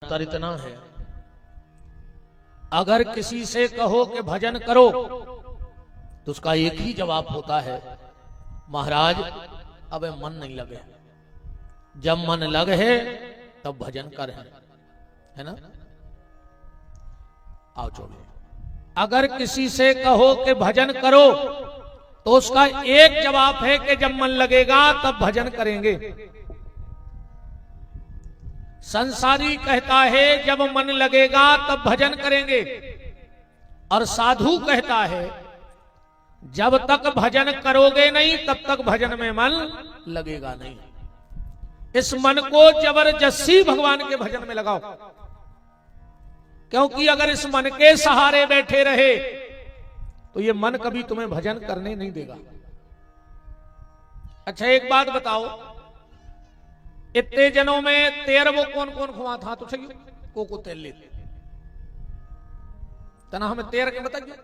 उत्तर इतना है, अगर किसी से कहो कि भजन करो तो उसका एक ही जवाब होता है, महाराज अबे मन नहीं लगे। जब मन लगे है तब भजन कर, है ना। आओ चलो, अगर किसी से कहो कि भजन करो तो उसका एक जवाब है कि जब मन लगेगा तब भजन करेंगे। संसारी कहता है जब मन लगेगा तब भजन करेंगे, और साधु कहता है जब तक भजन करोगे नहीं तब तक भजन में मन लगेगा नहीं। इस मन को जबरदस्ती भगवान के भजन में लगाओ, क्योंकि अगर इस मन के सहारे बैठे रहे तो ये मन कभी तुम्हें भजन करने नहीं देगा। अच्छा एक बात बताओ, इतने जनों में तेर वो कौन कौन खुआ था तो सही को तेल ले तना हमें तेर के बताइए।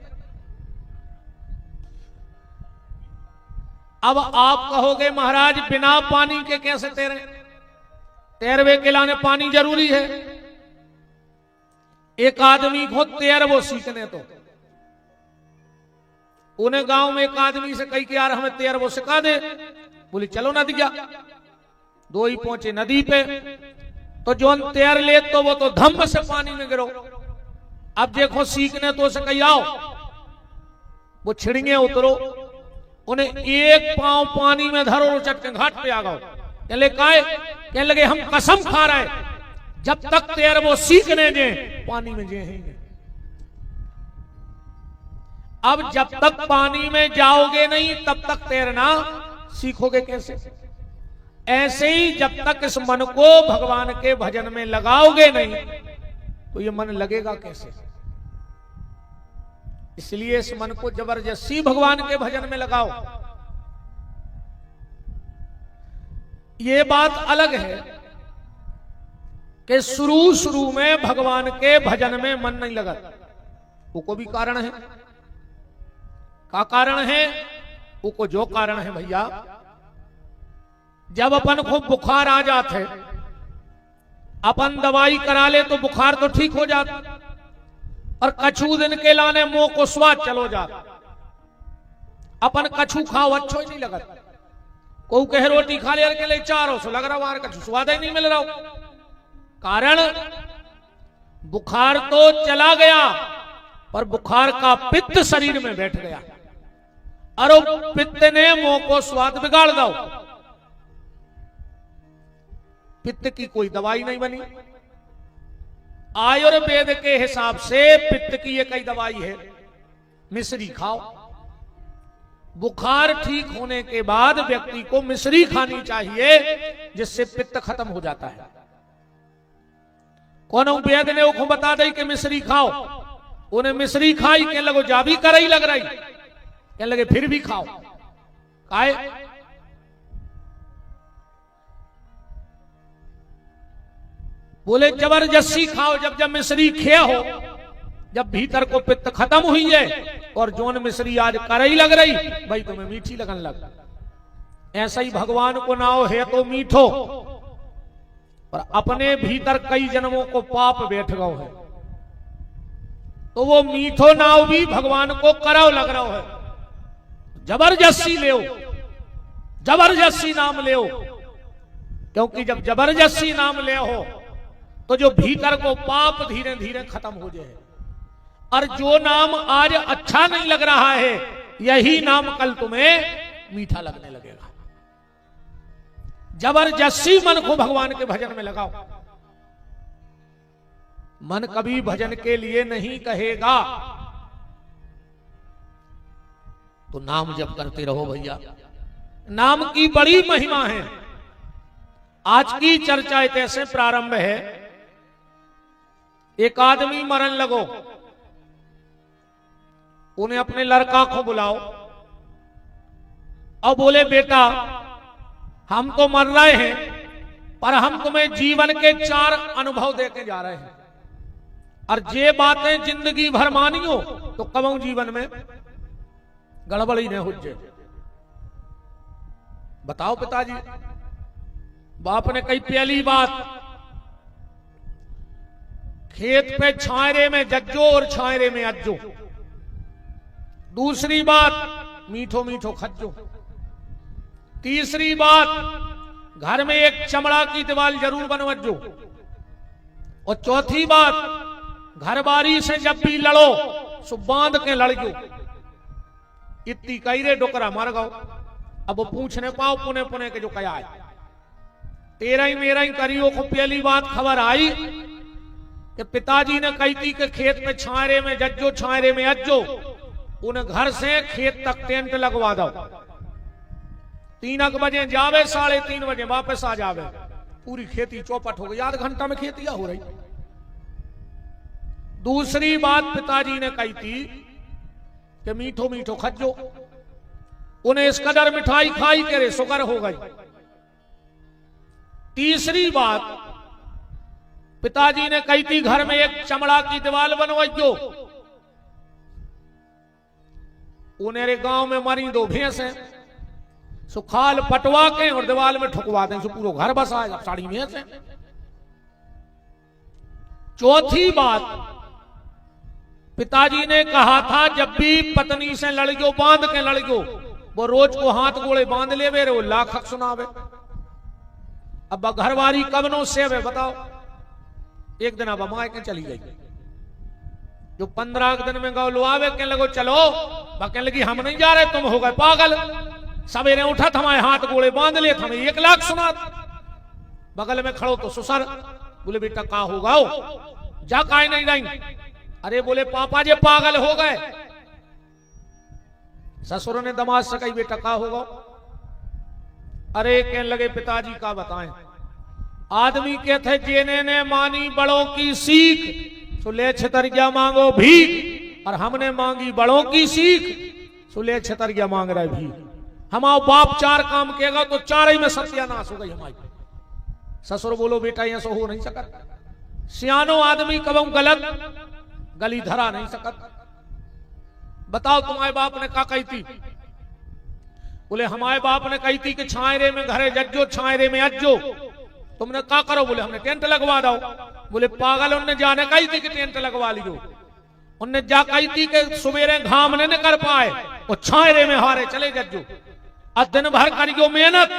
अब आप कहोगे महाराज बिना पानी के कैसे तैरे, तैरवे के लाने पानी जरूरी है। एक आदमी को तैर वो सीखने तो उन्हें गांव में एक आदमी से कही कि यार हमें तैर वो सिखा दे, बोली चलो नदिया। दो ही पहुंचे नदी पे तो जो तैर ले तो वो तो धम्म से पानी में गिरो। अब देखो सीखने तो उसे कही आओ, वो छिड़िए उतरो, उन्हें एक पांव पानी में धरो और चट के घाट पे आ गए। कहने लगे हम कसम खा रहे जब तक तैर वो सीखने दे पानी में जाएंगे। अब जब तक पानी में जाओगे नहीं तब तक तैरना सीखोगे कैसे। ऐसे ही जब तक इस मन को भगवान के भजन में लगाओगे नहीं तो ये मन लगेगा कैसे। इसलिए इस मन को जबरदस्ती भगवान के भजन में लगाओ। ये बात अलग है कि शुरू में भगवान के भजन में मन नहीं लगा, वो भी कारण है। का कारण है वो जो कारण है भैया, जब अपन को बुखार आ जाते अपन दवाई करा ले तो बुखार तो ठीक हो जाता, और कछु दिन के लाने मुंह को स्वाद चलो जाता। अपन कछु खाओ अच्छो ही नहीं लगा, को कहे रोटी खा ले के लिए 400 लग रहा वहां कछु स्वाद ही नहीं मिल रहा। कारण बुखार तो चला गया पर बुखार का पित्त शरीर में बैठ गया, और पित्त ने मुंह को स्वाद बिगाड़ दो। पित्त की कोई दवाई नहीं बनी। आयुर्वेद के हिसाब से पित्त की एक ही दवाई है, मिश्री खाओ। बुखार ठीक होने के बाद व्यक्ति को मिश्री खानी चाहिए जिससे पित्त खत्म हो जाता है। कौन वैद्य ने उसको बता दी कि मिश्री खाओ, उन्हें मिश्री खाई, कहने लगो जा भी कर ही लग रही, कहने लगे फिर भी खाओ। काहे बोले जबरदस्ती खाओ। जब जब मिश्री खे हो, जब भीतर को पित्त खत्म हुई है और जोन मिश्री आज कर ही लग रही भाई तुम्हें मीठी लगन लग। ऐसा ही भगवान को नाव है तो मीठो, पर अपने भीतर कई जन्मों को पाप बैठ गओ है तो वो मीठो नाव भी भगवान को कराव लग रहा है। जबरदस्ती ले, जबरदस्ती नाम ले, क्योंकि जब जबरदस्ती नाम ले हो तो जो भीतर को पाप धीरे धीरे खत्म हो जाए। और जो नाम आज अच्छा नहीं लग रहा है यही नाम कल तुम्हें मीठा लगने लगेगा। जबरदस्ती मन को भगवान के भजन में लगाओ। मन कभी भजन के लिए नहीं कहेगा तो नाम जप करते रहो भैया। नाम की बड़ी महिमा है। आज की चर्चा ऐसे प्रारंभ है, एक आदमी मरण लगो, उन्हें अपने लड़का को बुलाओ और बोले बेटा हम तो मर रहे हैं पर हम तुम्हें जीवन के 4 अनुभव देके जा रहे हैं, और ये बातें जिंदगी भर मानी हो तो कबू जीवन में गड़बड़ी नहीं हो जाए। बताओ पिताजी। बाप ने कही पहली बात खेत पे छायरे में जज्जो और छायरे में अज्जो। दूसरी बात मीठो मीठो खज्जो। तीसरी बात घर में एक चमड़ा की दीवार जरूर बनवज्जो। और चौथी बात घर बारी से जब भी लड़ो सो बांध के लड़जो। इतनी कई रे डोकरा मर गो। अब वो पूछने पाओ पुने पुने के जो कया है। तेरा ही मेरा ही करियो को पहली बात खबर आई कि पिताजी ने कही थी कि खेत में छायरे में जज्जो छायरे में अज्जो। उन घर से खेत तक टेंट लगवा दो। 3 बजे जावे 3:30 बजे वापस आ जावे। पूरी खेती चौपट हो गई। आध घंटा में खेतिया हो रही। दूसरी बात पिताजी ने कही थी कि मीठो मीठो खज्जो। उन्हें इस कदर मिठाई खाई करे शुगर हो गई। तीसरी बात पिताजी ने कही थी घर में एक चमड़ा की दीवार बनवाइयो। उन्हें गांव में मरी 2 भैंस है सो खाल पटवा के और दीवार में ठुकवा दें सो पूरा घर बसाएगा। 60 भैंस है। चौथी बात पिताजी ने कहा था जब भी पत्नी से लड़ियो बांध के लड़ियो वो रोज को हाथ गोले बांध ले वे वो लाख सुनावे। अब घरवारी कबनों से वे बताओ। एक दिन अब माए के चली गई। जो 15 दिन में गौ लुआवे के लगो चलो कहने लगी हम नहीं जा रहे तुम हो गए पागल। सवेरे उठा हमारे हाथ गोले बांध ले हमें 1 लाख सुना। बगल में खड़ो तो ससुर बोले बेटा का होगा जा काहे नहीं रही। अरे बोले पापा जी पागल हो गए। ससुर ने दमाद से कही बेटा का होगा। अरे कहने लगे पिताजी का बताएं। आदमी के थे जेने ने मानी बड़ों की सीख सो ले छतरिया मांगो भीख। और हमने मांगी बड़ों की सीख सो ले छतरिया मांग रहे भी। हमारा बाप 4 काम केगा तो 4 ही में सत्यानाश हो गई हमारी। ससुर बोलो बेटा यहां से हो नहीं सकता। सियानो आदमी कबम गलत गली धरा नहीं सकत। बताओ तुम्हारे बाप ने क्या कही थी। बोले हमारे बाप ने कही थी कि छायरे में घरे जज्जो छायरे में अज्जो। तुमने क्या करो। बोले हमने टेंट लगवा दो। बोले पागल उनने जाने कही थी कि टेंट लगवा लियो। उनने जा कही थी कि सवेरे घाम ने कर पाए और छायरे में हारे चले जज्जो। आज दिन भर करियो मेहनत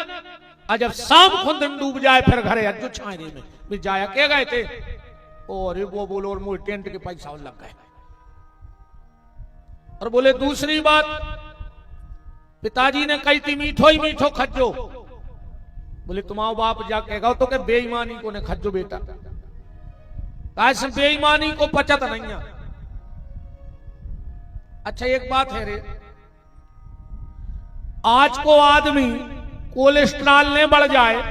और जब शाम खुद दिन डूब जाए फिर घरे अज्जो छायरे में भी जाया के गए थे। और वो बोलो और मोर टेंट के पैसा लग गए। और बोले दूसरी बात पिताजी ने कही थी मीठो ही मीठो खज्जो। बोले तुम्हारा बाप जा कहेगा तो के बेईमानी को ने खज्जो बेटा। कैसे बेईमानी को पचत नहीं है। अच्छा एक बात है रे आज को आदमी कोलेस्ट्रॉल ने बढ़ जाए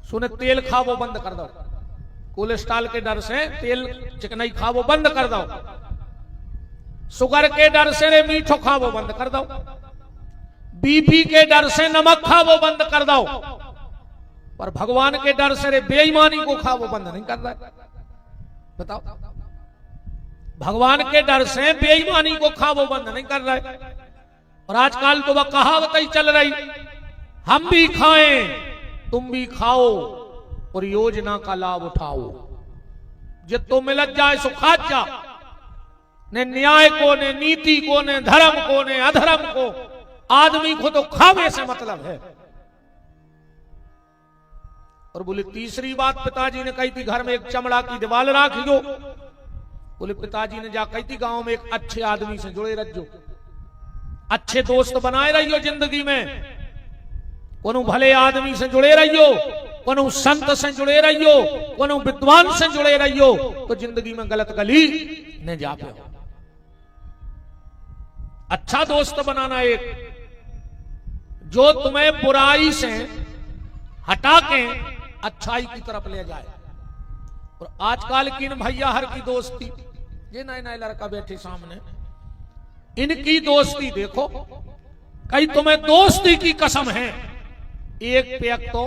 सुने तेल खावो बंद कर दो। कोलेस्ट्रॉल के डर से तेल चिकनाई खावो बंद कर दो। शुगर के डर से रे मीठो खावो बंद कर दो। बीपी के डर से नमक खावो बंद कर दो। पर भगवान के डर से रे बेईमानी को खावो बंद नहीं कर रहा। बताओ भगवान के डर से बेईमानी को खावो बंद नहीं कर रहा। और आजकल तो वह कहावत ही चल रही हम भी खाएं तुम भी खाओ और योजना का लाभ उठाओ। जितो मिलत जाए सो खा जा। ने न्याय को ने नीति को ने धर्म को ने अधर्म को आदमी को तो खावे से मतलब है। और बोले तीसरी बात पिताजी ने कही थी घर में एक चमड़ा की दीवार राखियो। बोले पिताजी ने जा कही थी गांव में एक अच्छे आदमी से जुड़े रहियो। अच्छे दोस्त बनाए रहियो जिंदगी में। कोनो भले आदमी से जुड़े रहियो कोनो संत से जुड़े रहियो कोनो विद्वान से जुड़े रहियो तो जिंदगी में गलत गली न जा पे। अच्छा दोस्त बनाना एक जो तुम्हें बुराई से हटा के अच्छाई की तरफ ले जाए। और आजकल की इन भैया हर की दोस्ती ये नए नए लड़का बैठे सामने इनकी दोस्ती देखो कहीं तुम्हें दोस्ती की कसम है एक पैक तो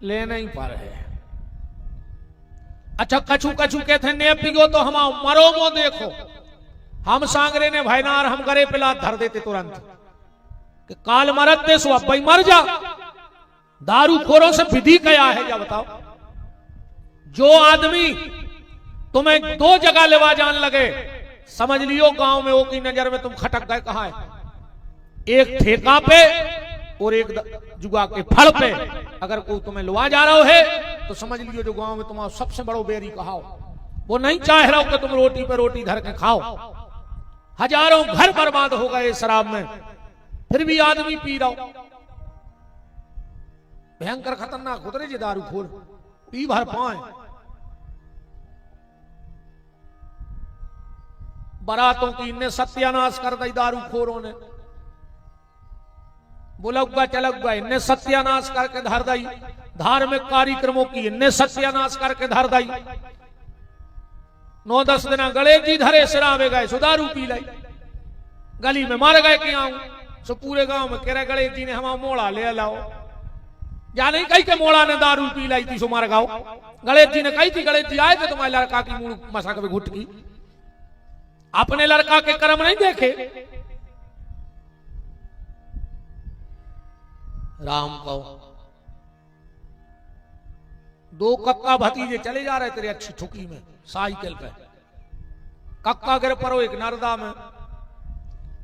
ले नहीं पा रहे। अच्छा कछु कछु कहते ने पियो तो हम मरो मो देखो हम सांगरे ने भाईनार हम गरे पिला धर देते तुरंत कि काल मरत दे सो अब भाई मर जा। दारू खोरों से विधि क्या है क्या बताओ। जो आदमी तुम्हें दो जगह लेवा जान लगे, समझ लियो गांव में वो की नजर में तुम खटक गए। कहां है? एक ठेका पे और एक जुआ के फल पे। अगर कोई तुम्हें लुआ जा रहा है तो समझ लियो जो गांव में तुम्हारा सबसे बड़ो बेरी कहाओ, वो नहीं चाह रहा हो कि तुम रोटी पे रोटी धर के खाओ। हजारों घर बर्बाद हो गए शराब में, फिर भी आदमी पी रहा हो। भयंकर खतरनाक उतरे जी दारू खोर, पी भर पाए। बारातों की इनने सत्यानाश कर दी दारू खोरों ने। बुलगुआ चलगुआ इनने सत्यानाश करके धर दी। धार्मिक कार्यक्रमों की इनने सत्यानाश करके धर दी। 9-10 दिन गणेश जी धरे सिरावे गए, सो दारू पी लाई। गली में मार गए कि आऊं सो पूरे गांव में कह रहे गणेश जी ने हमारा मोड़ा ले लाओ। या नहीं कही के मोड़ा ने दारू पी लाई थी सो मार गाओ। गणेश जी ने कही थी, गणेश जी आए थे तुम्हारे लड़का की मुड़ मशक में घुट की। अपने लड़का के कर्म नहीं देखे। राम को 2 कक्का भतीजे चले जा रहे तेरे अच्छी ठुकी में साइकिल पे। कक्का गिर पड़ो एक नर्दा में।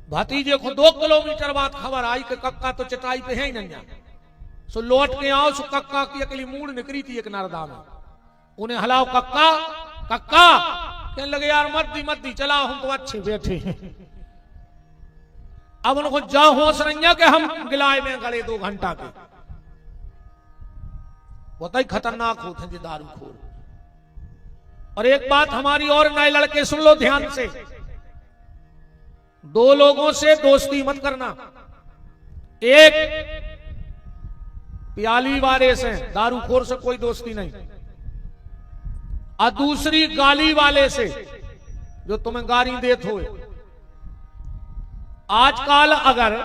भतीजे को 2 किलोमीटर बाद खबर आई कि कक्का तो चटाई पे है ही नहीं। सो लौट के आओ सो कक्का की अकेली मूड निकली थी एक नर्दा में। उन्हें हलाओ कक्का कक्का, कहने लगे यार मत दी चला, हम तो अच्छे बैठे हैं। अब उनको जा होश नहीं कि हम गिलाए में गले 2 घंटा के। बहुत ही खतरनाक होते हैं दारू खोर। और एक बात हमारी और नए लड़के सुन लो ध्यान से, 2 लोगों से दोस्ती मत करना। एक प्याली वाले से, दारू खोर से कोई दोस्ती नहीं। और दूसरी गाली वाले से जो तुम्हें गाली देत हो। आजकल अगर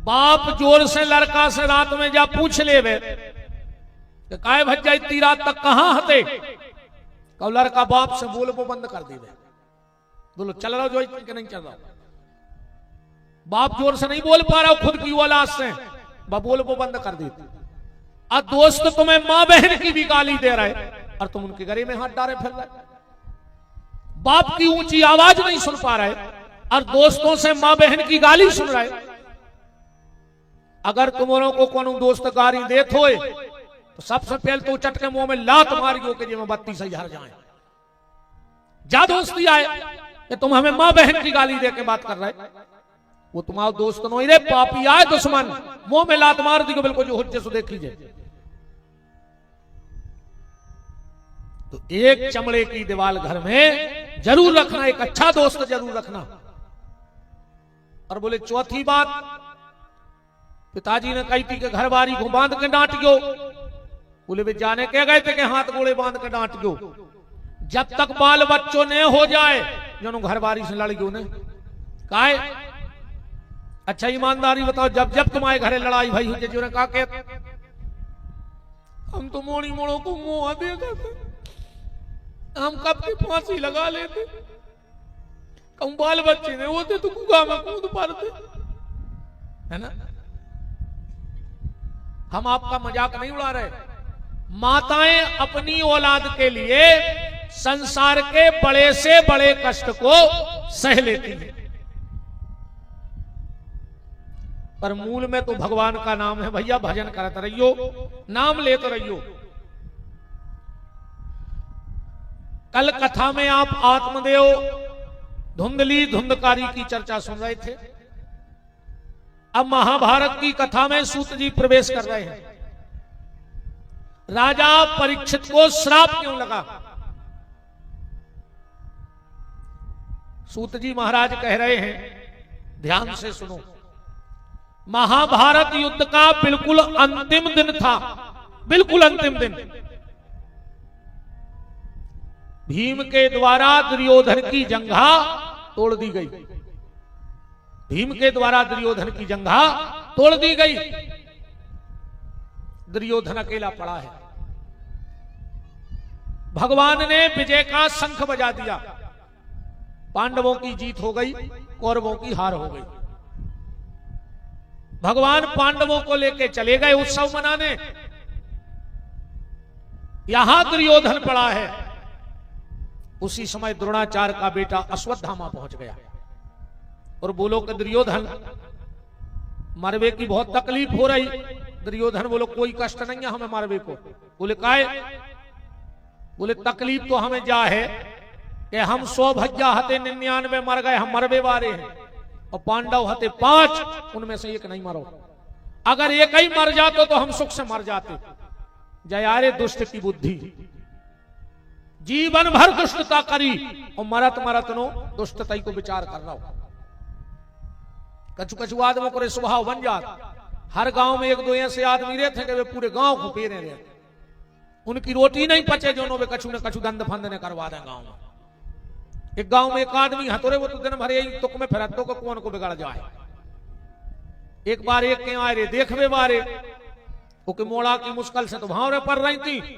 बाप जोर से लड़का से रात में जा पूछ लेवे कि काय भज्जा इतनी रात तक कहां हते, कब लड़का बाप से बोल वो बंद कर देवे। बोलो चल रहा जो कि नहीं चल रहा। बाप जोर से नहीं बोल पा रहा खुद की औलाद से, बोल वो बंद कर देते। और दोस्त तुम्हें मां बहन की भी गाली दे रहे और तुम उनके गले में हाथ डाले फिर रहे। बाप की ऊंची आवाज नहीं सुन पा रहे और दोस्तों से मां बहन की गाली सुन रहे। अगर तुम्हारों को कोनो दोस्त गाली देत होए तो सबसे पहले तो चटके मुंह में लात मारियो कि जी में 32 से हर जाए। जा दोस्ती आए कि तुम हमें मां बहन की गाली दे के बात कर रहे, वो तुम्हारा दोस्त नहीं रे, पापी आए दुश्मन, मुंह में लात मार दी बिल्कुल जो हुज्जे सो देख लीजिए। तो एक चमड़े की दीवार घर में जरूर रखना, एक अच्छा दोस्त जरूर रखना। और बोले चौथी बात, पिताजी ने कही थी कि घर बारी को बांध के डांट गयो। बोले वे जाने कह गए थे कि हाथ गोड़े बांध के डांट गयो। जब तक बाल बच्चों ने हो जाए जो घर बारी से लड़ गयो ने काहे। अच्छा ईमानदारी बताओ, जब जब तुम्हारे घरे लड़ाई भाई हुई जो ने कहा के हम तो मोड़ी मोड़ों को मुंह दे देते, हम कब की फांसी लगा लेते, कम बाल बच्चे ने होते तो कुआ में कूद पड़ते, है ना। हम आपका मजाक नहीं उड़ा रहे। माताएं अपनी औलाद के लिए संसार के बड़े से बड़े कष्ट को सह लेती हैं, पर मूल में तो भगवान का नाम है भैया। भजन करते रहियो, नाम लेते रहियो। कल कथा में आप आत्मदेव धुंधली धुंधकारी की चर्चा सुन रहे थे। अब महाभारत की कथा में सूत जी प्रवेश कर रहे हैं। राजा परीक्षित को श्राप क्यों लगा? सूत जी महाराज कह रहे हैं, ध्यान से सुनो। महाभारत युद्ध का बिल्कुल अंतिम दिन था, बिल्कुल अंतिम दिन। भीम के द्वारा दुर्योधन की जंघा तोड़ दी गई। भीम के द्वारा दुर्योधन की जंघा तोड़ दी गई। दुर्योधन अकेला पड़ा है। भगवान ने विजय का शंख बजा दिया। पांडवों की जीत हो गई, कौरवों की हार हो गई। भगवान पांडवों को लेकर चले गए उत्सव मनाने। यहां दुर्योधन पड़ा है। उसी समय द्रोणाचार्य का बेटा अश्वत्थामा पहुंच गया और बोलो कि दुर्योधन मरवे की बहुत तकलीफ हो रही। दुर्योधन बोलो कोई कष्ट नहीं है हमें मरवे को। बोले काहे? बोले तकलीफ तो हमें जा है कि हम 100 भज्जा हते 99 मर गए, हम मरवे वाले हैं, और पांडव हते 5, उनमें से एक नहीं मरो। अगर एक ही मर जाते तो हम सुख से मर जाते। जयारे दुष्ट की बुद्धि, जीवन भर दुष्टता करी और मरत मरत नो दुष्टता को विचार कर रहा हो। कछु कछु आदमों को स्वभाव बन जाता। हर गांव में 1-2 ऐसे आदमी रहते हैं कि वे पूरे गांव को पेरे रहते। उनकी रोटी नहीं पचे जो नो वे कछु न कछु दंड फंद ने करवा दें गांव में। एक गांव में एक आदमी हतोरे वो तो दिन भर यही तुक में फिरत तो कौन को बिगड़ जाए। एक बार एक के आए रे देखवे बारे ओके मोड़ा की मुश्किल से तो भावरे पर रही थी।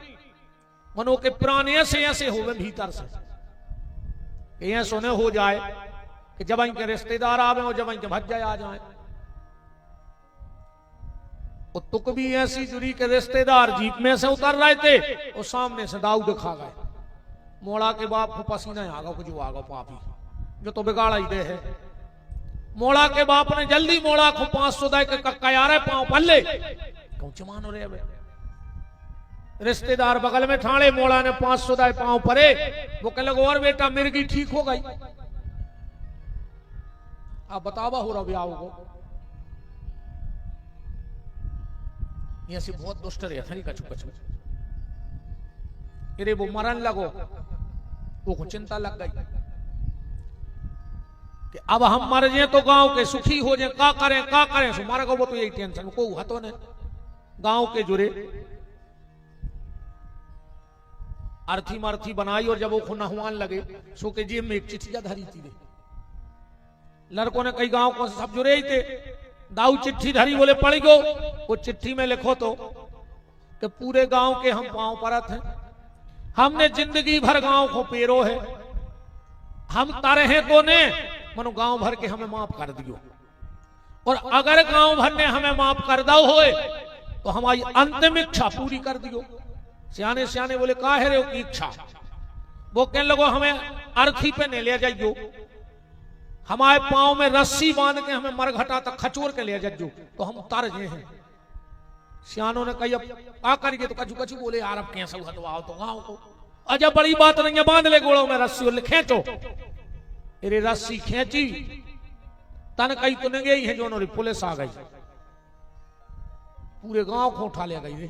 मनो के प्राण ऐसे ऐसे हो भीतर से ये सोने हो जाए कि जब इनके रिश्तेदार आवे और जब इनके भज्जा आ जाए। और तुक भी ऐसी जुड़ी के रिश्तेदार जीप में से उतर रहे थे और सामने से दाऊ दिखा गए। मोड़ा के बाप को पसीना आ गया, कुछ आ गया पापी जो तो बिगाड़ा ही दे है। मोड़ा के बाप ने जल्दी मोड़ा को 500 दे के कक्का पांव पल्ले चमानो रे। रिश्तेदार बगल में ठाणे, मोड़ा ने 500 दे पांव परे। वो कह लगे और बेटा मिर्गी ठीक हो गई। आप बतावा हो रहा ब्याह को ये से बहुत दुष्ट रहता नहीं कछु कछु। अरे वो मरण लगो वो को चिंता लग गई कि अब हम मर जाए तो गांव के सुखी हो जाए, का करें सो मर गो। वो तो यही टेंशन को हतो ने गांव के जुड़े अर्थी मर्थी बनाई। और जब वो नहवान लगे सो के जेब में एक चिट्ठी धरी थी। लड़कों ने कई गांव को सब जुड़े ही थे। दाऊ चिट्ठी धरी, बोले पढ़ गो। वो चिट्ठी में लिखो तो कि पूरे गांव के हम पांव परत हैं, हमने जिंदगी भर गांव को पेरो है, हम तारे हैं तो ने मनो गांव भर के हमें माफ कर दियो। और अगर गांव भर ने हमें माफ कर दो होए तो हमारी अंतिम इच्छा पूरी कर दियो। सियाने सियाने बोले का है रे की इच्छा? वो कहने लगो हमें अर्थी पे ने ले जाइयो, हमारे पांव में रस्सी बांध के हमें मरघटा तक खचोर के ले जाइयो तो हम तर जे हैं। सियानों ने कही अब का करिए तो कछु कछु बोले यार अब कैसे हटवाओ तो गांव को। अजब बड़ी बात नहीं है, बांध ले गोड़ों में रस्सी और खींचो। अरे रस्सी खींची तन कही तो नहीं गई है जो उन्होंने पुलिस आ गई, पूरे गांव को उठा ले गई।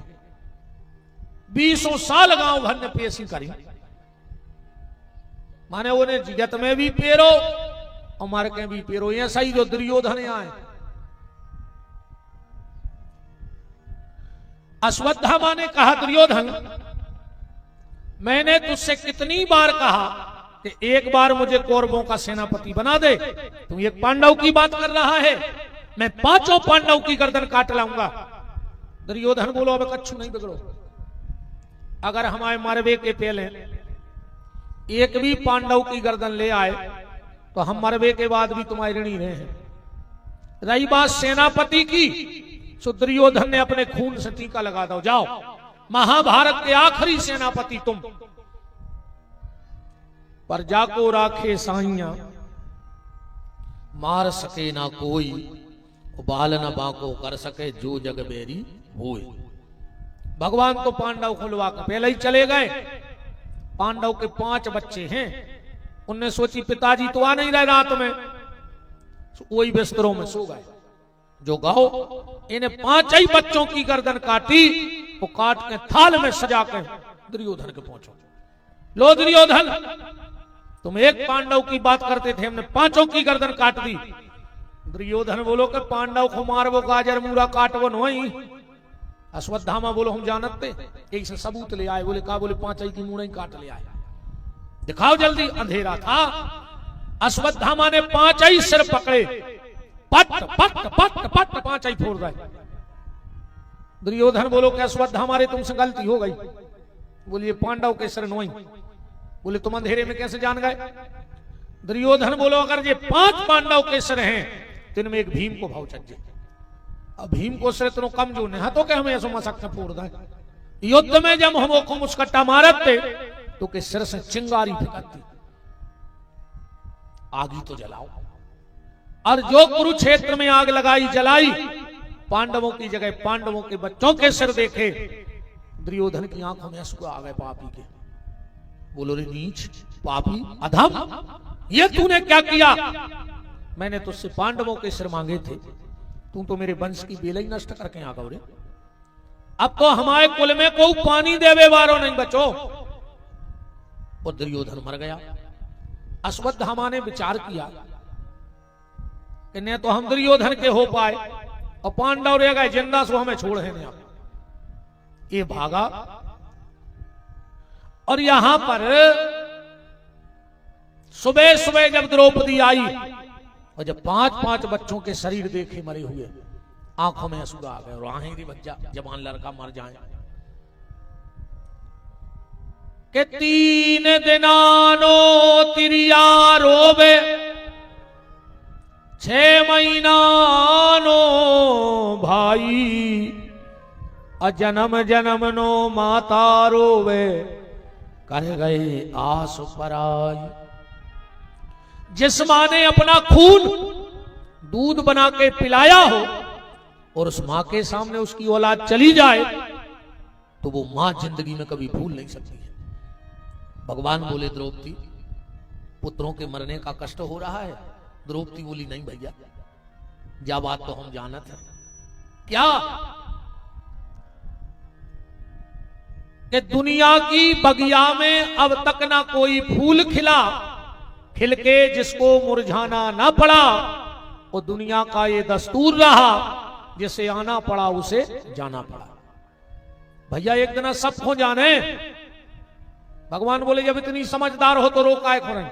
20 साल गांव भर ने पेशी करी, माने उन्हें जगत में भी पेरो और मर के भी पेरो। ये सही जो दुर्योधन आए। अश्वत्थामा ने कहा दुर्योधन मैंने तुझसे कितनी बार कहा कि एक बार मुझे कौरवों का सेनापति बना दे। तू एक पांडव की बात कर रहा है, मैं 5 पांडव की गर्दन काट लाऊंगा। दुर्योधन बोलो अब कच्छु नहीं बिगड़ो। अगर हमारे मरवे के पहले एक भी पांडव की गर्दन ले आए तो हम मरवे के बाद भी तुम्हारे ऋणी रहे हैं। रही बात सेनापति की, सो दुर्योधन ने अपने खून से टीका लगा दो। जाओ, महाभारत के आखिरी सेनापति तुम। पर जाको राखे साइया मार सके ना कोई, बाल न बाको कर सके जो जग बेरी होए। भगवान तो पांडव खुलवा कर पहले ही चले गए। पांडव के 5 बच्चे हैं। उनने सोची पिताजी तो आ नहीं रहे रात में, वही बिस्तरों में सो गए। जो गाओ इन्हें 5 ही बच्चों की गर्दन काटी, वो काट के थाल में सजा के दुर्योधन के पहुंचो। लो दुर्योधन, तुम एक पांडव की बात करते थे, हमने 5 की गर्दन काट दी। दुर्योधन बोलो कि पांडव को मार वो गाजर मूरा काट वो नहीं। अश्वत्थामा बोलो हम जानते, एक से सबूत ले आए। बोले का? बोले 5 की मूड़ा ही काट ले आए। दिखाओ जल्दी। अंधेरा था। अश्वत्थामा ने 5 ही सिर पकड़े, पट पट पट पट 5 ही फोड़ रहे। दुर्योधन बोलो कि अश्वत्थामा रे तुमसे गलती हो गई। बोलिए पांडव के सिर नोई। बोले तुम अंधेरे में कैसे जान गए? दुर्योधन बोलो अगर ये 5 पांडव के सिर हैं तो इनमें एक भीम को भाव चल। अब भीम को सिर इतना कम जो नहीं तो क्या हमें ऐसा मसक से फोड़ दे। युद्ध में जब हम को मुस्कट्टा मारते तो के सिर से चिंगारी फेंकती, आगी तो जलाओ। और जो कुरुक्षेत्र में आग लगाई जलाई, पांडवों की जगह पांडवों के बच्चों के सिर देखे, दुर्योधन की आंखों में आंसू आ गए पापी के। बोलो रे नीच, पापी, अधम, ये तूने क्या किया? मैंने तुझसे पांडवों के सिर मांगे थे, तू तो मेरे वंश की बेला ही नष्ट करके आ गए। अब तो हमारे कुल में को पानी देवे वारो नहीं बचो। और दुर्योधन मर गया। अश्वत्थामा ने विचार किया कि न तो हम दुर्योधन के हो पाए और पांडव रह गए जिंदा, सो हमें छोड़ है नहीं। ये भागा और यहां पर सुबह सुबह जब द्रौपदी आई और जब 5-5 बच्चों के शरीर देखे मरे हुए, आंखों में आंसू आ गए और आहें बच्चा जवान लड़का मर जाए के 3 दिनानो तिरिया रोवे, 6 महीनानो भाई, अजन्म जन्म नो माता रोवे, कर गए आस पराई। जिस मां ने अपना खून दूध बना के पिलाया हो और उस मां के सामने उसकी औलाद चली जाए तो वो मां जिंदगी में कभी भूल नहीं सकती है। भगवान बोले द्रौपदी, पुत्रों के मरने का कष्ट हो रहा है? द्रौपदी बोली नहीं भैया, जा बात तो हम जानत हैं। क्या कि दुनिया की बगिया में अब तक ना कोई फूल खिला, खिल के जिसको मुरझाना ना पड़ा, वो दुनिया का ये दस्तूर रहा, जिसे आना पड़ा उसे जाना पड़ा। भैया एक दिन सबको जाने। भगवान बोले जब इतनी समझदार हो तो रोकाए क्यों नहीं?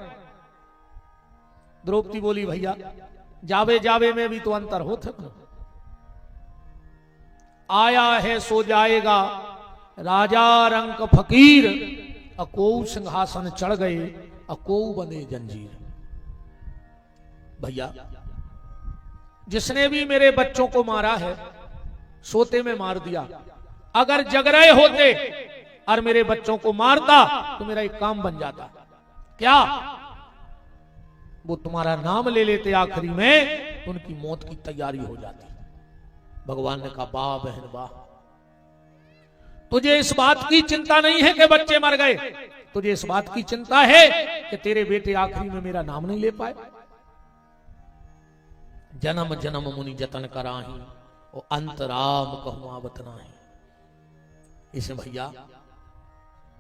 द्रौपदी बोली भैया जावे जावे में भी तो अंतर होता है। आया है सो जाएगा, राजा रंक फकीर, अको सिंहासन चढ़ गए, अको बंधे जंजीर। भैया जिसने भी मेरे बच्चों को मारा है सोते में मार दिया, अगर जग रहे होते और मेरे बच्चों को मारता तो मेरा एक काम बन जाता। क्या? वो तुम्हारा नाम ले लेते आखिरी में, तो उनकी मौत की तैयारी हो जाती। भगवान ने कहा वाह बहन वाह, तुझे इस बात की चिंता नहीं है कि बच्चे मर गए, तुझे इस बात की चिंता है कि तेरे बेटे आखिरी में मेरा नाम नहीं ले पाए। जन्म जन्म मुनि जतन कराही और अंतराम कहूं बतना है। इसे भैया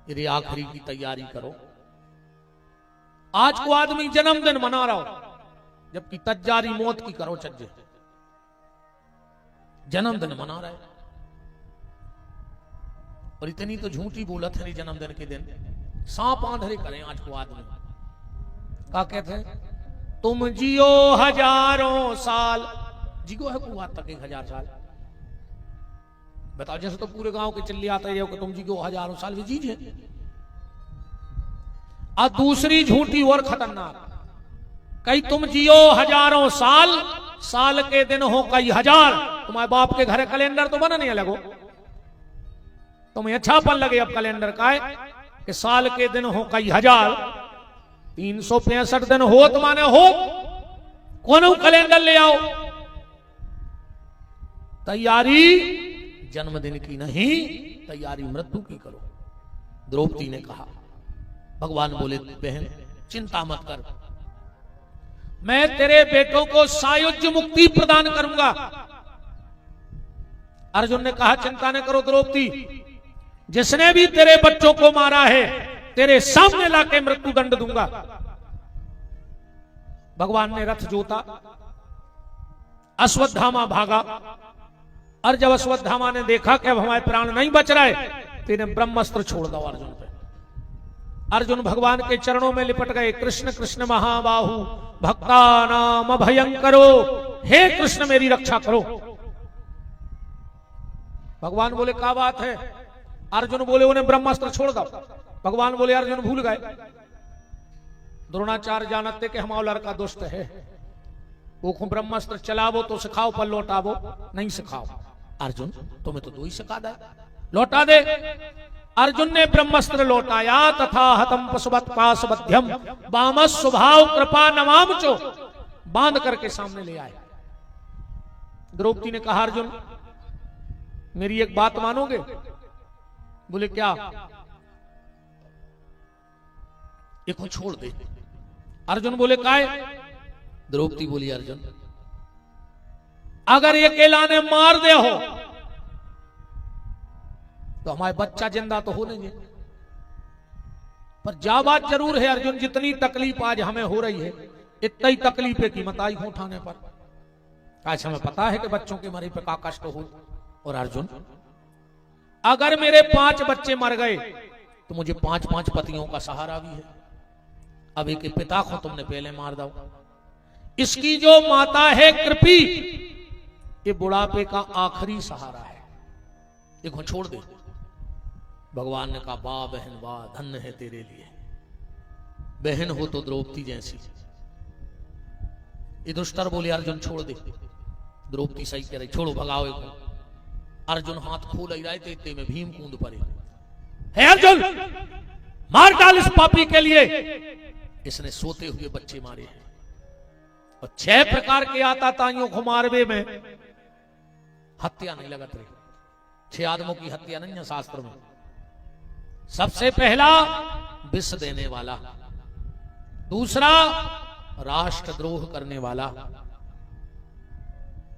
तेरे आखिरी की तैयारी करो। आज को आदमी जन्मदिन मना रहा हो, जबकि तैयारी मौत की करो चज्जे। जन्मदिन मना रहे और इतनी तो झूठी बोलत है जन्मदिन के दिन सांप आंधरे करें। आज को आदमी क्या कहते हैं? तुम जियो हजारों साल, जियो है को आज तक 1000 साल। बताओ, जैसे तो पूरे गांव के चले आता है कि तुम जियो हजारों साल भी जीजिए। और दूसरी झूठी और खतरनाक, कई तुम जियो हजारों साल, साल के दिन हो कई हजार। तुम्हारे बाप के घर कैलेंडर तो बना नहीं लगो, तुम्हें अच्छापन लगे अब कैलेंडर का है कि साल के दिन हो कई हजार, 365 दिन हो तो माने हो, कौन कैलेंडर ले आओ। तैयारी जन्मदिन की नहीं, तैयारी मृत्यु की करो। द्रौपदी ने कहा। भगवान बोले बहन चिंता मत कर, मैं तेरे बेटों को सायुज्य मुक्ति प्रदान करूंगा। अर्जुन ने कहा चिंता न करो द्रौपदी, जिसने भी तेरे बच्चों को मारा है तेरे सामने लाके मृत्यु दंड दूंगा। भगवान ने रथ जोता, अश्वत्थामा भागा, और जब अश्वत्थामा ने देखा कि अब हमारे प्राण नहीं बच रहे, तेने ब्रह्मास्त्र छोड़ दो अर्जुन पे। अर्जुन भगवान के चरणों में लिपट गए। कृष्ण कृष्ण महाबाहु भक्ता नाम भयंकरो, हे कृष्ण मेरी रक्षा करो। भगवान बोले क्या बात है? अर्जुन बोले उन्हें ब्रह्मास्त्र छोड़ दो। भगवान बोले अर्जुन भूल गए, द्रोणाचार्य जानते कि हमारा लड़का दुष्ट है, वो ब्रह्मास्त्र चलावो तो सिखाओ, पर लौटावो नहीं सिखाओ। अर्जुन तुम्हें तो 2 ही सिखा दे, लौटा दे। अर्जुन ने ब्रह्मस्त्र लौटाया, तथा हतम पशुवत पाशबध्यम वामस स्वभाव कृपा नमाम चो, बांध करके सामने ले आए। द्रौपदी ने कहा, अर्जुन मेरी एक बात मानोगे? बोले क्या? एक छोड़ दे। अर्जुन बोले काय? द्रौपदी बोली, अर्जुन अगर ये अकेला ने मार दे हो तो हमारे बच्चा जिंदा तो हो नहीं, पर जा बात जरूर है अर्जुन, जितनी तकलीफ आज हमें हो रही है इतना ही तकलीफ है कीमत आई हो उठाने पर। आज हमें पता है कि बच्चों के मरे पे का कष्ट हो। और अर्जुन अगर मेरे 5 बच्चे मर गए तो मुझे 5-5 पतियों का सहारा भी है। अब एक पिता को तुमने पहले मार दो। इसकी जो माता है कृपी, ये बुढ़ापे का आखिरी सहारा है, देखो छोड़ दे। भगवान ने कहा, वाह बहन वाह, धन्य है तेरे लिए, बहन हो तो द्रौपदी जैसी। युधिष्ठिर बोले, अर्जुन छोड़ दे। द्रौपदी सही कह रही, छोड़ो भगाओ को। अर्जुन हाथ खोल ही रहे थे, इतने में भीम कूद पड़े। हे अर्जुन, मार डाल इस पापी के लिए, इसने सोते हुए बच्चे मारे हैं। और 6 प्रकार के आताताइयों को मारवे में हत्या नहीं लगत रही। 6 आदमों की हत्या नहीं है शास्त्र में। सबसे पहला विष देने वाला, दूसरा राष्ट्रद्रोह करने वाला,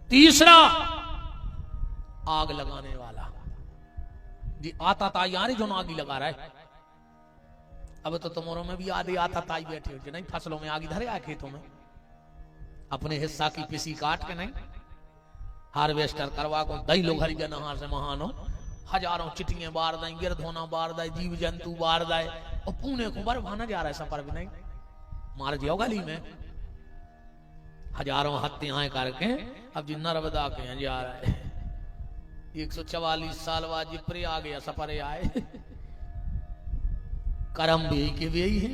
तीसरा आग लगाने वाला। जी आताताई यार जो आग लगा रहा है। अब तो तुम्हारों में भी आधे आताताई बैठे हो, नहीं फसलों में आग धरे आए खेतों में, अपने हिस्सा की पिसी काट के नहीं हार्वेस्टर करवा को दई लोग हरिजन हार से महानो हजारों चिट्ठियां बार दाई, गिरधोना बार दाई, जीव जंतु बार दाए, और पुणे को बार भाना जा रहा है सफर भी नहीं मार जाओ गली में। हजारों हत्याएं करके अब जी नर्मदा के जा रहा है। 144 साल बाद जिप्रे आ गया सफरे आए। करम भी के भी है,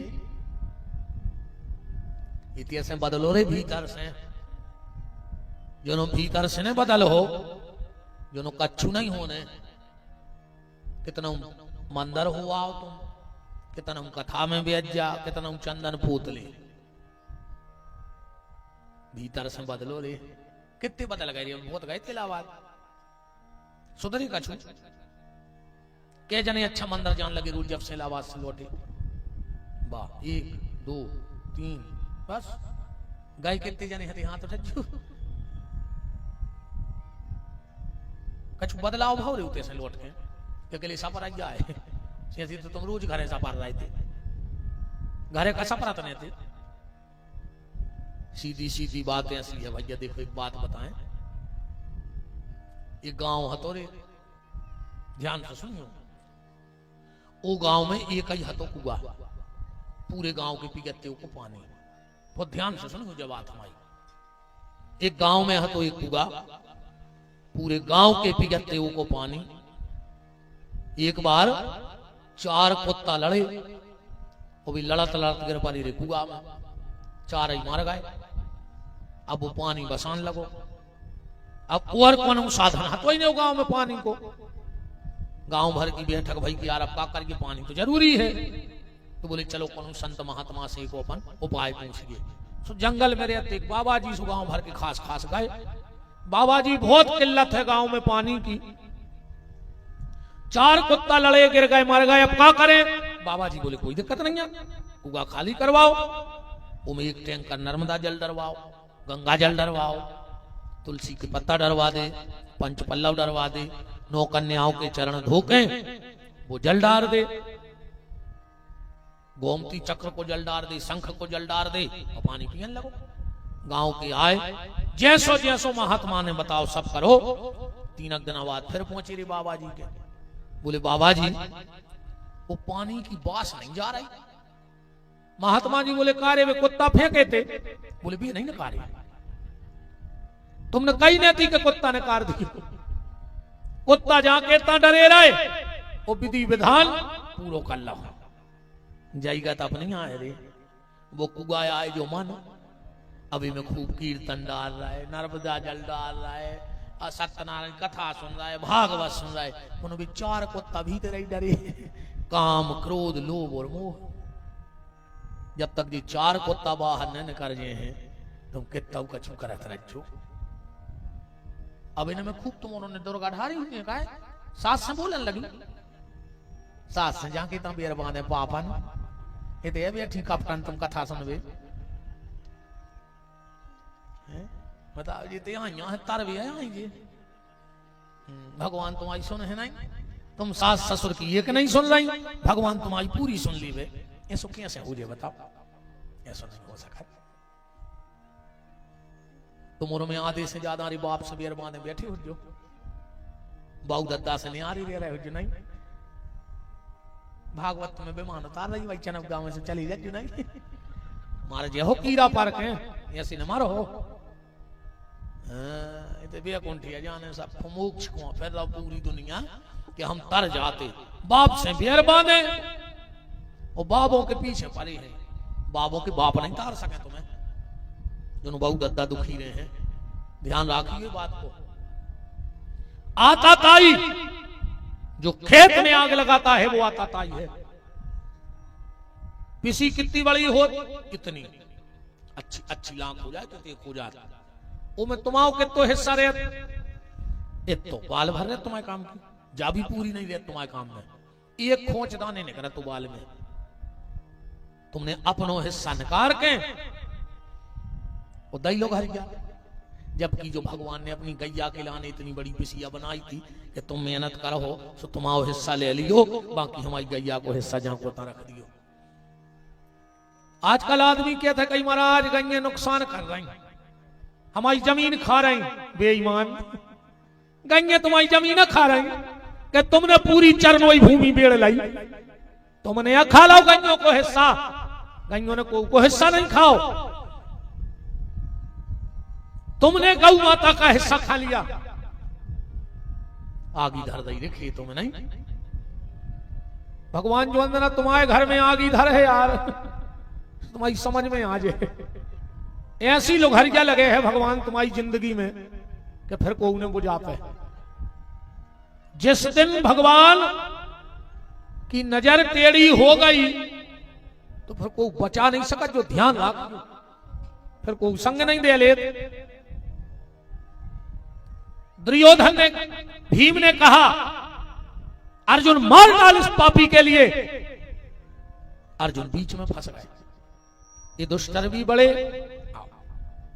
इतिहास में बदलो रे भीतर से, जो भीतर से ने बदल हो, जो कच्छु नहीं होने। कितना मंदिर हुआ हो तुम, कितना कथा में बेच जा, कितना चंदन पूतले, भीतर से बदलो रे। कितने बदल गए, बहुत गए तिलावाद सुधरी कछु के जने अच्छा मंदिर जान लगे रूल जब से इलाहाबाद से लौटे। वाह 1 2 3 बस गए कितने जने हथे हाथ उठा कछु बदलाव भाव रे उते से लौट के के लिए सफर आई आए। ऐसी तो तुम रोज घरे सफर रहे थे, घरे का सफर तो नहीं थे। सीधी सीधी बातें ऐसी है भैया। देखो एक बात बताएं, ये गांव हतो रे, ध्यान से सुनियो। वो गांव में एक ही हतो कुआ, पूरे गांव के पिगत्ते को पानी। बहुत ध्यान से सुनियो जब बात हमारी। एक गांव में हतो एक कुआ, पूरे गांव के पिगत्ते को पानी। एक बार 4 कुत्ता लड़े, वो भी लड़त लड़त गिर पड़ी रे कुआ में, 4 ही मार गए। अब वो पानी बसान लगो। अब और कौन साधन हतो ही नहीं गांव में पानी को। गांव भर की बैठक भाई की यार अब का करके पानी तो जरूरी है। तो बोले चलो कौन संत महात्मा से को अपन उपाय पूछिए। तो जंगल में रहते बाबा जी सो गांव भर के खास खास गए। बाबा जी बहुत किल्लत है गांव में पानी की, 4 कुत्ता लड़े गिर गए मर गए, अब क्या करें। बाबा जी बोले कोई दिक्कत नहीं है, कुआ खाली करवाओ, उमें 1 टैंकर नर्मदा जल डरवाओ, गंगा जल डरवाओ, तुलसी के पत्ता डरवा दे, 5 पल्लव डरवा दे, 9 कन्याओं के चरण धोके वो जल डाल दे, गोमती चक्र को जल डाल दे, शंख को जल डाल दे और पानी पियन लगो। गांव के आए, जैसो जैसो महात्मा ने बताओ सब करो। 3 दिन बाद फिर पहुंचे रे बाबा जी के। बोले बाबा जी वो पानी की बास नहीं जा रही। महात्मा जी बोले कारे वे कुत्ता फेंके थे। बोले भी नहीं ना कारे, तुमने कही नहीं थी कि कुत्ता ने कार दी। कुत्ता जाके इतना डरे रहे, वो विधि विधान पूरो कर लो जाएगा तो अपने आए रे। वो कुआ आए जो मन अभी में खूब कीर्तन डाल रहा है, नर्मदा जल डाल रहा है, सत्यनारायण कथा सुन रहा है, भागवत सुन रहा है, उन्होंने भी चार कुत्ता भीतर ही डरे, काम क्रोध लोभ और मोह। जब तक ये चार कुत्ता बाहर न निकल जाए हैं तुम कितना कछु करत रहो। अब इनमें खूब तुम उन्होंने दुर्गा ढारी हुई है, कहा सास से बोलन लगी, सास से जाके तुम बेर बांधे पापन ये बैठी कपटन तुम कथा सुनवे। बताओ जी, तो यहाँ तर भी है यहाँ जी, भगवान तुम्हारी सुन है नहीं, तुम सास ससुर की एक नहीं सुन रही, भगवान तुम्हारी पूरी सुन ली वे। ऐसा कैसे हो जाए बताओ, ऐसा नहीं हो सका। तुम उम्र में आधे से ज्यादा हमारी बाप से बेर बांधे बैठे हो जो, बाऊ दद्दा से नहीं आ रही रहे हो जो नहीं, भागवत में बेमान उतार रही भाई, चनक गांव में से चली जाए जो नहीं, मारे जे हो कीड़ा पार्क है ऐसी न मारो हो। बेकुंठिया जाने सब मोक्ष को फिर पूरी दुनिया कि हम तर जाते, बाप से बेर बांधे और बाबों के पीछे पड़े हैं, बाबों के बाप नहीं तार सके तुम्हें, दोनों बहु दद्दा दुखी रहे हैं। ध्यान रखिए बात को। आता ताई जो खेत में आग लगाता है वो आता ताई है, पिसी कितनी बड़ी हो कितनी अच्छी अच्छी लाख हो जाए तो एक हो जाता, वो में तुम्हाओ के तो हिस्सा रहे, एक तो बाल भर रहे तुम्हारे काम की, जा भी पूरी नहीं रहे तुम्हारे काम में, एक खोच दाने नहीं करे तो बाल में, तुमने अपनो हिस्सा निकाल के वो दई लोग हर गया। जबकि जो भगवान ने अपनी गैया के लाने इतनी बड़ी पिसिया बनाई थी कि तुम मेहनत करो तो तुम्हारा हिस्सा ले लियो, बाकी हमारी गैया को हिस्सा जहां को रख दियो। आजकल आदमी कहते हैं कई महाराज गैया नुकसान कर रही, हमारी जमीन खा रही, बेईमान गैया तुम्हारी जमीन खा रही कि तुमने पूरी चरनोई भूमि बेड़ लाई, तुमने खा लो गैयों को हिस्सा, गैयों ने को हिस्सा नहीं खाओ, तुमने गौ माता का हिस्सा खा लिया, आग इधर दई रे खेतों में नहीं। भगवान जो अंदर तुम्हारे घर में आग इधर है यार, तुम्हारी समझ में आ जाए, ऐसी लोग हरिया लगे हैं भगवान तुम्हारी जिंदगी में कि फिर को उन्हें बुझा पे। जिस दिन भगवान की नजर टेढ़ी हो गई तो फिर कोई बचा नहीं सका, जो ध्यान रख फिर कोई संग नहीं दे ले। दुर्योधन ने भीम ने कहा अर्जुन मार डाल इस पापी के लिए, अर्जुन बीच में फंस गए। ये दुष्टर भी बड़े,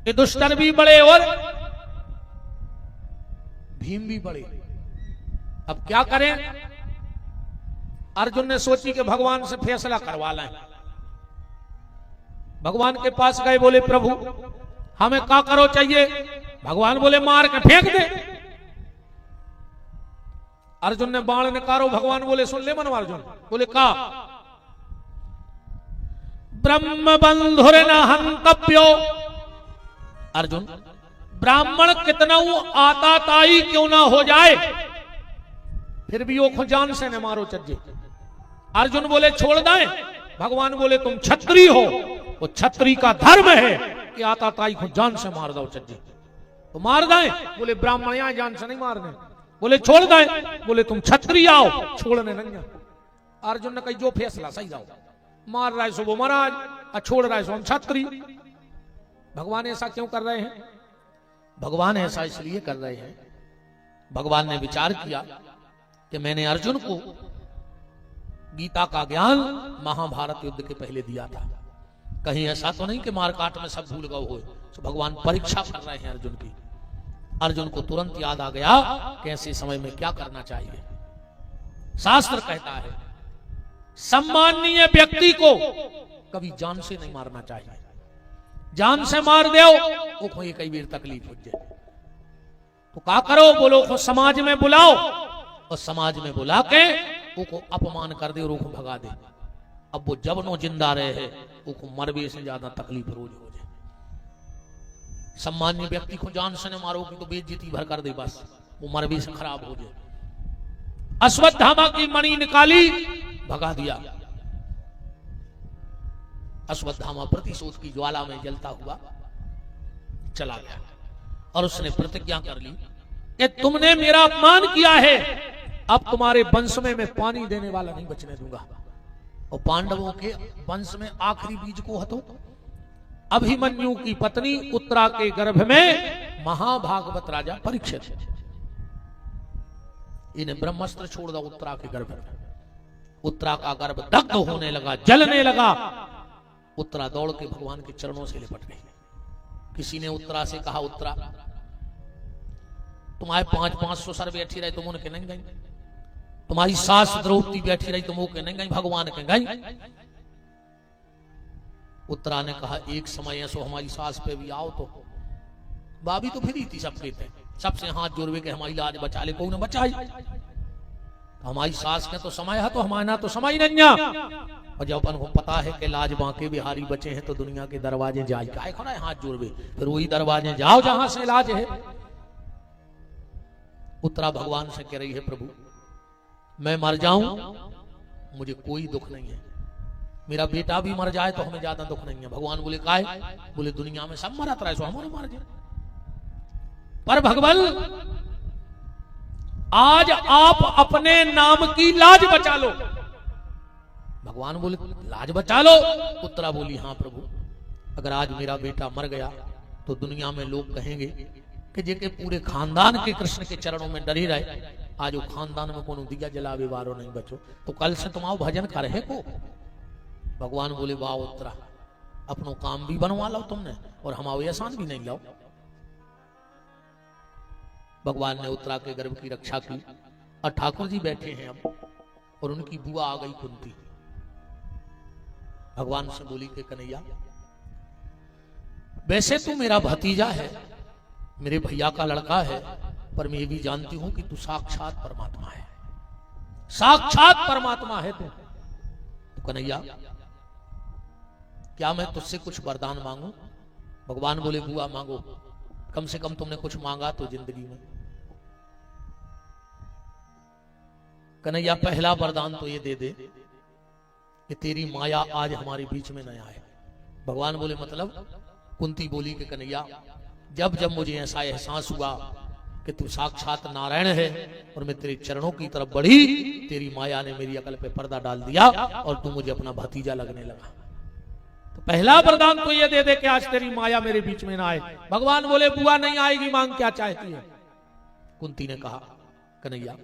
ये दुष्टर भी बड़े और भीम भी बड़े। अब क्या करें? अर्जुन ने सोची कि भगवान से फैसला करवा लें। भगवान के पास गए, बोले प्रभु हमें क्या करो चाहिए? भगवान बोले मार के फेंक दे। अर्जुन ने बाण निकारो, भगवान बोले सुन ले मनवा। अर्जुन बोले का? ब्रह्म बंधुर न हंतव्यो। अर्जुन ब्राह्मण कितना आता ताई क्यों ना हो जाए, फिर भी वो जान से न मारो चज्जे। अर्जुन बोले छोड़ दे। भगवान बोले तुम छत्री हो, वो छत्री का धर्म है कि आता ताई को जान से मार दो चज्जे। तो मार दे। बोले ब्राह्मण यहां जान से नहीं मारने। बोले छोड़ दे। बोले तुम छत्री आओ, छोड़ने नहीं। अर्जुन ने कही जो फैसला सही जाओ, मार रहा है सो वो महाराज, और छोड़ रहा है सो हम छत्री। भगवान ऐसा क्यों कर रहे हैं? भगवान ऐसा इसलिए कर रहे हैं, भगवान ने विचार किया कि मैंने अर्जुन को गीता का ज्ञान महाभारत युद्ध के पहले दिया था, कहीं ऐसा तो नहीं कि मारकाट में सब भूल गए हो। तो भगवान परीक्षा कर रहे हैं अर्जुन की। अर्जुन को तुरंत याद आ गया कि ऐसे समय में क्या करना चाहिए। शास्त्र कहता है सम्माननीय व्यक्ति को कभी जान से नहीं मारना चाहिए। जान से मार दो वो कोई कई बार तकलीफ हो जाए तो क्या करो? बोलो को समाज में बुलाओ, और समाज में बुला के वो अपमान कर दे और वो भगा दे। अब वो जब नो जिंदा रहे है वो मरबे से ज्यादा तकलीफ रोज हो जाए। सम्मान्य व्यक्ति को जान से न मारोगी तो बेइज्जती भर कर दे, बस वो मरबे से खराब हो जाए। अश्वत्थामा की मणि निकाली, भगा दिया। अश्वत्थामा प्रतिशोध की ज्वाला में जलता हुआ चला गया और उसने प्रतिज्ञा कर ली कि तुमने मेरा अपमान किया है, अब तुम्हारे वंश में मैं पानी देने वाला नहीं बचने दूंगा। और पांडवों के वंश में आखिरी बीज को हतो अभिमन्यु की पत्नी उत्तरा के गर्भ में महाभागवत राजा परीक्षित, इन्हें ब्रह्मास्त्र छोड़ दो उत्तरा के गर्भ में। उत्तरा का गर्भ दग्ध होने लगा, जलने लगा। उत्तरा दौड़ के भगवान के चरणों से लिपट गई। किसी ने उत्तरा से कहा, उत्तरा तुम्हारे 500 सर बैठी रही, तुम उनके नहीं गई। तुम्हारी सास द्रौपदी बैठी रही, तुम के नहीं गई, भगवान के गई। उत्तरा ने कहा, एक समय ऐसो हमारी सास पे भी आओ तो। बाबी तो फिरी थी सबके थे, सबसे हाथ जोड़वे के हमारी लाज बचा ले, कोई ने बचाई। तो हमारी सास के तो समय है, तो हमारा तो समय नहीं। और जब अपन को पता है कि लाज बांके बिहारी बचे हैं, तो दुनिया के दरवाजे जाए काय खड़ा है हाथ जोड़वे, फिर वही दरवाजे जाओ जहां से लाज है। उत्तरा भगवान से कह रही है, प्रभु मैं मर जाऊं मुझे कोई दुख नहीं है, मेरा बेटा भी मर जाए तो हमें ज्यादा दुख नहीं है। भगवान बोले काहे? बोले दुनिया में सब मरत रहे, सो हमारे मर जाए। पर भगवान आज आप अपने नाम की लाज बचा लो। भगवान बोले लाज बचा लो? उत्तरा बोली हाँ प्रभु, अगर आज मेरा बेटा मर गया तो दुनिया में लोग कहेंगे कि जेके पूरे खानदान के कृष्ण के चरणों में डरे रहे, आज वो खानदान में कोनो दिया जलावे वारो नहीं बचो, तो कल से तुम आओ भजन कर रहे को। भगवान बोले वाह उत्तरा, अपनो काम भी बनवा लो तुमने और हमारे एहसान भी नहीं लाओ। भगवान ने उत्तरा के गर्भ की रक्षा की। और ठाकुर जी बैठे हैं अब, और उनकी बुआ आ गई कुंती। भगवान से बोली कि कन्हैया वैसे तू मेरा भतीजा है, मेरे भैया का लड़का है, पर मैं ये भी जानती हूं कि तू साक्षात परमात्मा है, साक्षात परमात्मा है तू। तो कन्हैया क्या मैं तुझसे कुछ वरदान मांगू? भगवान बोले बुआ मांगो, कम से कम तुमने कुछ मांगा तो जिंदगी में। कन्हैया पहला वरदान तो ये दे दे कि तेरी माया आज हमारे बीच में न आए। भगवान बोले मतलब? कुंती बोली कि कन्हैया जब जब मुझे ऐसा एहसास हुआ कि तू साक्षात नारायण है और मैं तेरे चरणों की तरफ बढ़ी, तेरी माया ने मेरी अकल पे पर्दा डाल दिया और तू मुझे अपना भतीजा लगने लगा। तो पहला वरदान तो ये दे दे कि आज तेरी माया मेरे बीच में ना आए। भगवान बोले बुआ नहीं आएगी, मांग क्या चाहती है? कुंती ने कहा कन्हैया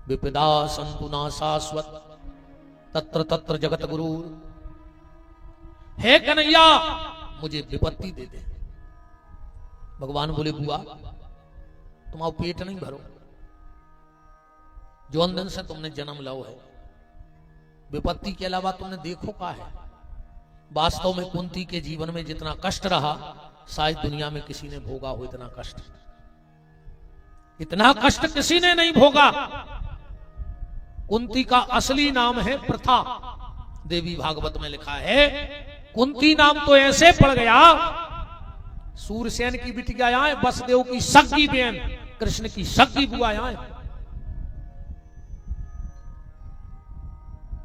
विपदा संतुना शाश्वत तत्र तत्र जगत गुरु, हे कन्हैया मुझे विपत्ति दे दे। भगवान बोले बुआ तुम्हारा पेट नहीं भरो, जो दिन से तुमने जन्म लो है, विपत्ति के अलावा तुमने देखो क्या है? वास्तव में कुंती के जीवन में जितना कष्ट रहा शायद दुनिया में किसी ने भोगा हो इतना कष्ट। इतना कष्ट किसी ने नहीं भोगा। कुंती का असली नाम है प्रथा, देवी भागवत में लिखा है। कुंती नाम तो ऐसे पड़ गया, सूरसेन की बिटिया आए, बसदेव की सगी बहन, कृष्ण की सगी बुआ आए।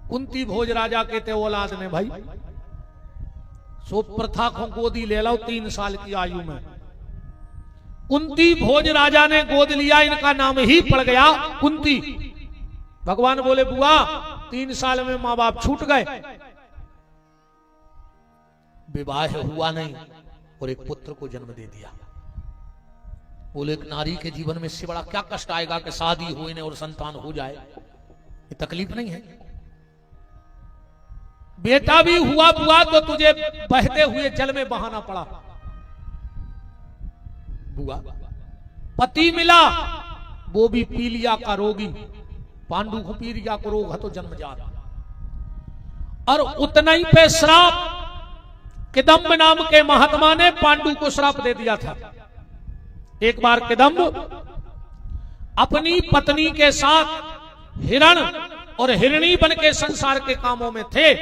कुंती भोज राजा के ते औलाद ने भाई सो प्रथा को गोदी ले लो 3 साल की आयु में। कुंती भोज राजा ने गोद लिया, इनका नाम ही पड़ गया कुंती। भगवान बोले बुआ 3 साल में मां बाप छूट गए, विवाह हुआ नहीं और एक पुत्र को जन्म दे दिया। बोले एक नारी के जीवन में इससे बड़ा क्या कष्ट आएगा कि शादी हो और संतान हो जाए? ये तकलीफ नहीं है? बेटा भी हुआ बुआ तो तुझे बहते हुए जल में बहाना पड़ा। बुआ पति मिला, वो भी पीलिया का रोगी, पांडु को पीलिया को रोग है तो जन्मजात। और उतना ही पे श्राप, किदम्ब नाम के महात्मा ने पांडु को श्राप दे दिया था। एक बार किदम्ब अपनी पत्नी के साथ हिरण और हिरणी बन के संसार के कामों में थे।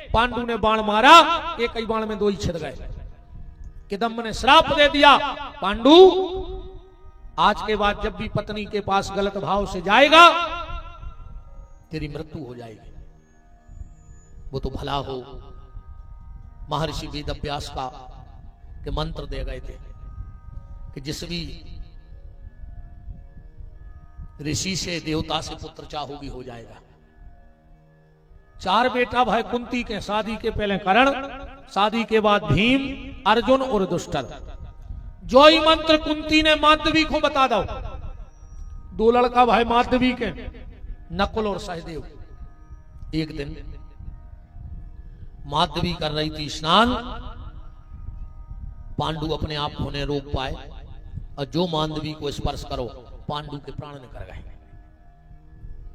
पांडु ने बाण मारा, एक ही बाण में 2 ही छिद गए। किदम्ब ने श्राप दे दिया, पांडु आज के बाद जब भी पत्नी के पास गलत भाव से जाएगा तेरी मृत्यु हो जाएगी। वो तो भला हो महर्षि वेदव्यास का के मंत्र दे गए थे कि जिस भी ऋषि से देवता से पुत्र चाहो भी हो जाएगा। 4 बेटा भाई कुंती के, शादी के पहले कर्ण, शादी के बाद भीम, अर्जुन और दुष्टल। जो ही मंत्र कुंती ने माधवी को बता दो, 2 लड़का भाई माधवी के, नकुल और सहदेव। एक दिन माधवी कर रही थी स्नान, पांडु अपने आप को नहीं रोक पाए और जो माधवी को स्पर्श करो पांडु के प्राण निकल गए।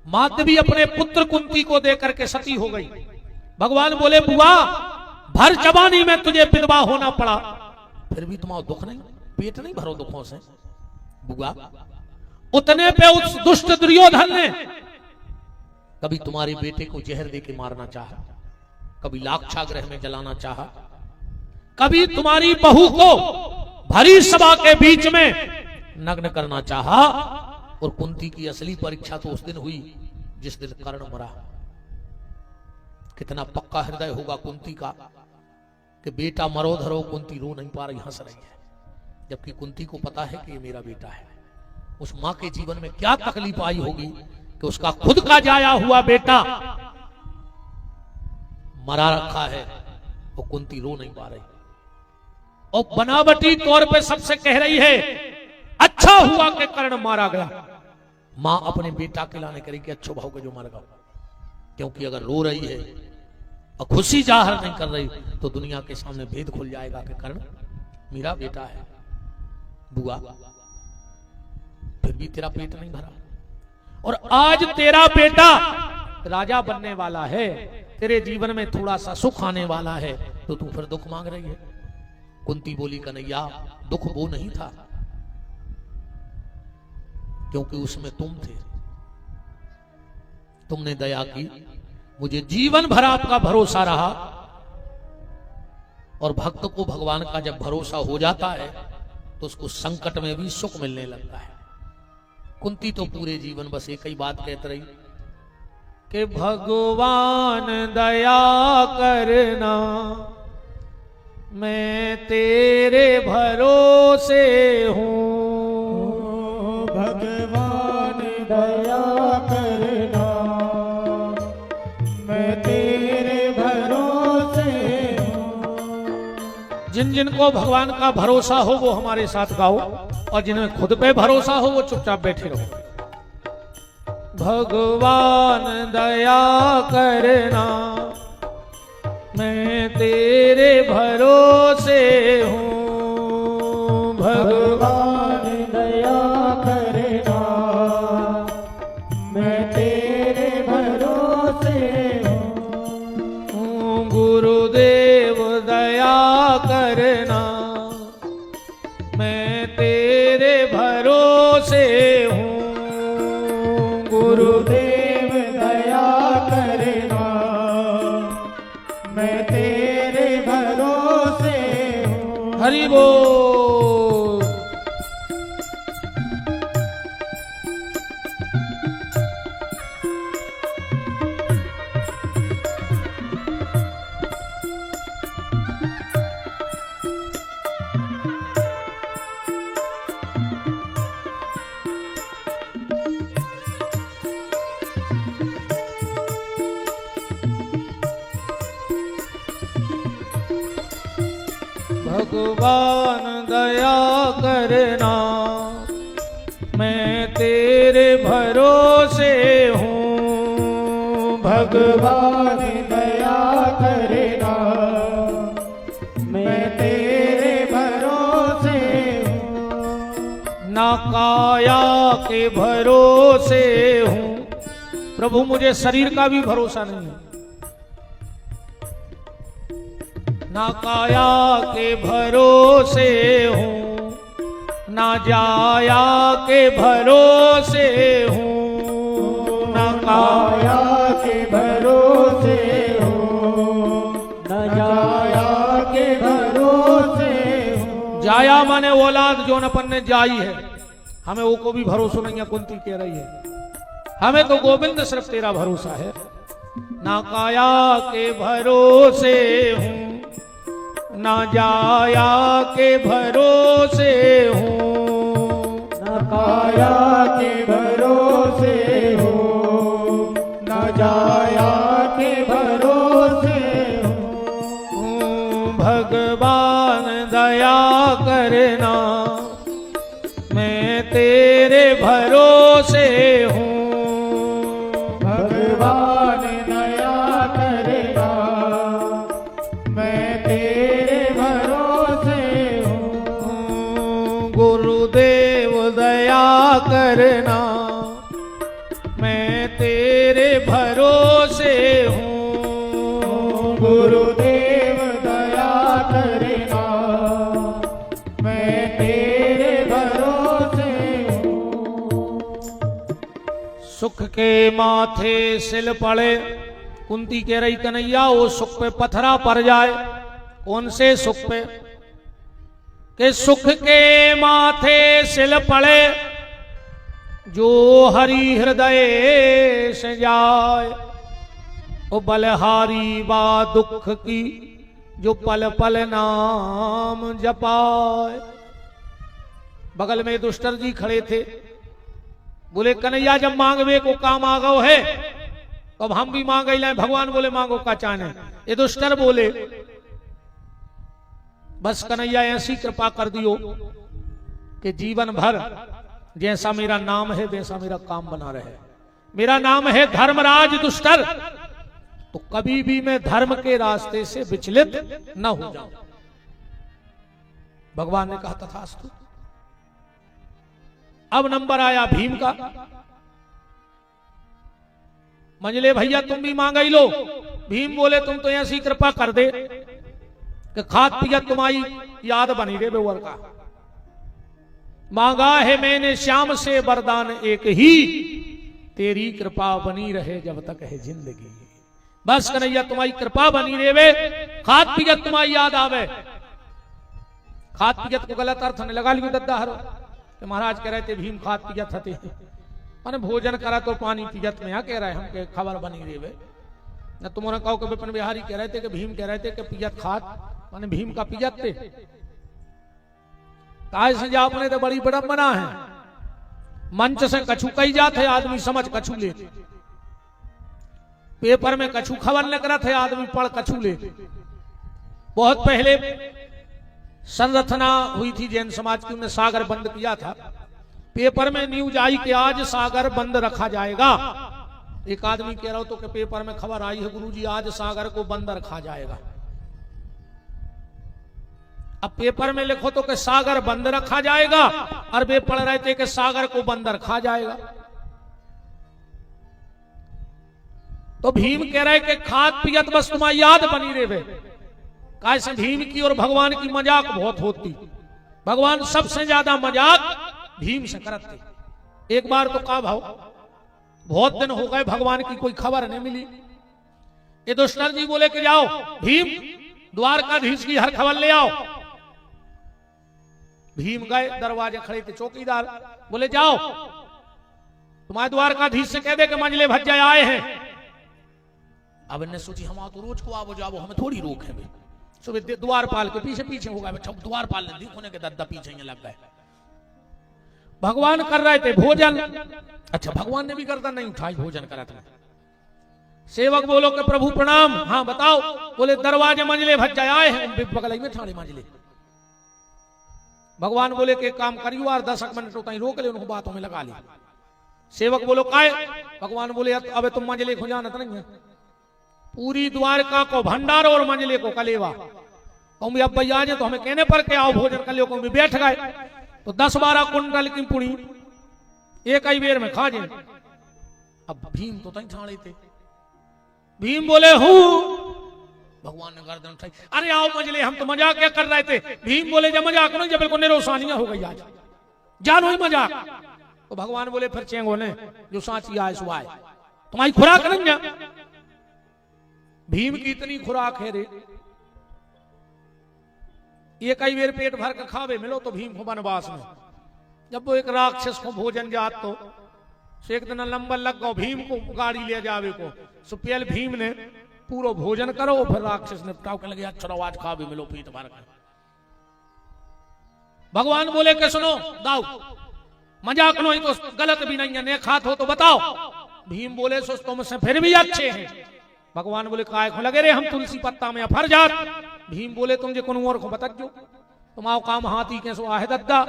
माधवी अपने पुत्र कुंती को देकर के सती हो गई। भगवान बोले बुआ भर जवानी में तुझे विधवा होना पड़ा, फिर भी तुम्हारा दुख नहीं, पेट नहीं भरो दुखों से। बुआ उतने पे उस दुष्ट दुर्योधन ने कभी तुम्हारे बेटे को जहर देके मारना चाहा, कभी लाक्षागृह में जलाना चाहा, कभी तुम्हारी बहू को भरी सभा के बीच में नग्न करना चाहा। और कुंती की असली परीक्षा तो उस दिन हुई जिस दिन कर्ण मरा। कितना पक्का हृदय होगा कुंती का कि बेटा मरो धरो, कुंती रो नहीं पा रही, हंस रही है, जबकि कुंती को पता है कि ये मेरा बेटा है। उस मां के जीवन में क्या तकलीफ आई होगी कि उसका खुद का जाया हुआ बेटा मरा रखा है और कुंती रो नहीं पा रही। और बनावटी तौर पे सबसे कह रही है अच्छा हुआ कि कर्ण मारा गया। मां अपने बेटा के लाने करी कि अच्छो भाव के जो मर गया, क्योंकि अगर रो रही है और खुशी जाहिर नहीं कर रही तो दुनिया के सामने भेद खुल जाएगा कि कर्ण मेरा बेटा है। बुआ फिर भी तेरा पेट नहीं भरा, और आज तेरा बेटा राजा बनने वाला है, तेरे जीवन में थोड़ा सा सुख आने वाला है, तो तू फिर दुख मांग रही है। कुंती बोली कन्हैया दुख वो नहीं था क्योंकि उसमें तुम थे, तुमने दया की, मुझे जीवन भर आपका भरोसा रहा। और भक्त को भगवान का जब भरोसा हो जाता है तो उसको संकट में भी सुख मिलने लगता है। कुंती तो पूरे जीवन बस एक ही बात कहती रही कि भगवान दया करना, मैं तेरे भरोसे हूँ। भगवान दया करना, मैं तेरे भरोसे हूँ। जिन जिन को भगवान का भरोसा हो वो हमारे साथ गाओ, और जिन्हें खुद पे भरोसा हो वो चुपचाप बैठे रहो। भगवान दया करना, मैं तेरे भरोसे हूँ। भगवान दया करना, मैं तेरे भरोसे हूँ। गुरुदेव दया करना, मैं तेरे भरोसे हूँ। गुरुदेव दया करना, मैं तेरे भरोसे हूँ। हरि बोल। भगवान दया करना, मैं तेरे भरोसे हूँ। भगवान दया करना, मैं तेरे भरोसे हूँ। ना काया के भरोसे हूँ, प्रभु मुझे शरीर का भी भरोसा नहीं है। ना काया के भरोसे हूँ, ना जाया के भरोसे हूँ। ना काया के भरोसे हूँ, न जाया के भरोसे हूँ। जाया माने औलाद जो अपन ने जाई है, हमें वो को भी भरोसा नहीं है। कुंती कह रही है हमें तो गोविंद सिर्फ तेरा भरोसा है। ना काया के भरोसे हूँ, ना जाया के भरोसे हूँ। न काया के भरोसे जाया के भरोसे हूँ। भगवान दया करना मैं तेरे भरोसे हूँ। भगवान दया करेगा मैं तेरे भरोसे हूँ। गुरुदेव दया करना मैं तेरे भरोसे हूँ। गुरुदेव दया करेगा मैं तेरे भरोसे हूँ। सुख के माथे सिल पड़े, कुंती कह रही कन्हैया वो सुख पे पथरा पड़ जाए। कौन से सुख पे? के सुख के माथे सिल पड़े जो हरि हृदय से जाए। ओ बलहारी बा दुख की जो पल पल नाम जपाए। बगल में दुष्टर जी खड़े थे, बोले कन्हैया जब मांगवे को काम आ गो है तो अब हम भी मांग लाए। भगवान बोले मांगो का चाहने। ये दुष्टर बोले बस कन्हैया ऐसी कृपा कर दियो कि जीवन भर जैसा मेरा नाम है वैसा मेरा काम बना रहे। मेरा नाम है धर्मराज दुष्टर, तो कभी भी मैं धर्म के रास्ते से विचलित न हो जाऊं। भगवान ने कहा तथास्तु। अब नंबर आया भीम का। मंजले भैया तुम भी मांग ही लो। भीम बोले तुम तो ऐसी कृपा कर दे कि खाद पिया तुम्हारी याद बनी रे बेवर का। मांगा है मैंने श्याम से वरदान एक ही, तेरी कृपा बनी रहे जब तक है जिंदगी। बस कन्हैया तुम्हारी कृपा बनी रहे, खाद पिया तुम्हारी याद आवे। खाद पियत को गलत अर्थ ने लगा लियो दद्दा हरो कि महाराज कह रहे थे भीम खाद पियत हते माने भोजन करा तो पानी पियत में कह रहे हम के खबर बनी रहे न। तुम्हारा कहो कि विपिन बिहारी कह रहे थे कि भीम कह रहे थे कि पियत खाद माने भीम का पियत थे। ताज संजा अपने तो बड़ी बड़म्बना है। मंच से कछु कही जाते आदमी समझ कछु ले, पेपर में कछु खबर न करा थे आदमी पढ़ कछु ले। बहुत पहले संरचना हुई थी जैन समाज की, उन्हें सागर बंद किया था। पेपर में न्यूज आई कि आज सागर बंद रखा जाएगा। एक आदमी कह रहा हो तो कि पेपर में खबर आई है गुरुजी आज सागर को बंद रखा जाएगा। अब पेपर में लिखो तो कि सागर बंद रखा जाएगा, और वे पढ़ रहे थे कि सागर को बंद रखा जाएगा। तो भीम कह रहे कि खाद पियत बस तुम्हारी याद बनी रहे। कैसे भीम की और भगवान की मजाक बहुत होती। भगवान सबसे ज्यादा मजाक भीम से करते। एक बार तो कहा भाव बहुत दिन हो गए भगवान की कोई खबर नहीं मिली। ये दुष्टर जी बोले कि जाओ भीम द्वारकाधीश की हर खबर ले आओ। भीम गए, दरवाजे खड़े थे चौकीदार, बोले जाओ तुम्हारे द्वारकाधीश से कह दे कि मंजले भज्जा आए हैं। अब इन्हें सोची हम तो रोज को आवो जाओ हमें थोड़ी रोक है। सुबह द्वारपाल के पीछे पीछे हो गए, द्वारपाल ने देखने के दद्दा पीछे लग गए। भगवान कर रहे थे भोजन। अच्छा भगवान ने भी गर्दन नहीं उठाई, भोजन करा था। सेवक बोलो कि प्रभु प्रणाम। हाँ बताओ। बोले दरवाजे मंजले भज्जा आए हैं, बगल में ठाणे मंजले। भगवान बोले कि काम करियो और 10 मिनट होता ही रोक ले, उनको बातों में लगा ली। सेवक बोलो काय? भगवान बोले अब तुम मंजले को जानत नहीं है, पूरी द्वारका को भंडार और मंजले को कलेवा। कहूँ अब भैया तो हमें कहने पर के आओ भोजन कर लो। कहूँ बैठ गए तो 10-12 कुंडल की पुड़ी एक ही बेर में खा जाए। अब भीम तो तई ठाणे थे। भीम बोले हूं। भगवान ने गर्दन उठाई, अरे आओ मंजले हम तो मजाक क्या कर रहे थे। भीम बोले जब मजाक नहीं जब बिल्कुल निरोसानियां हो गई आज जानो ही मजाक। तो भगवान बोले फिर चेंगो ने जो साची आए सो आए, तुम्हारी खुराक नहीं है। भीम की इतनी खुराक है रे, ये कई बेर पेट भर के खावे मिलो तो भीम को वनवास में। जब वो एक राक्षस को भोजन जात तो एक दिन लंबा लग गो भीम को गाड़ी ले जावे को। सुपेल भीम ने पूरा भोजन करो, फिर राक्षस ने टाव के लगे अच्छा आज खा भी मिलो पेट भर कर। भगवान बोले कि सुनो दाऊ मजाक नो ही तो गलत भी नहीं है, ने खात हो तो बताओ। भीम बोले सो तुमसे फिर भी अच्छे हैं। भगवान बोले काय को लगे रे हम तुलसी पत्ता में अफर जात। भीम बोले तुम जे कौन और को बता जो तुमाओ काम हाथी के सो आहे दद्दा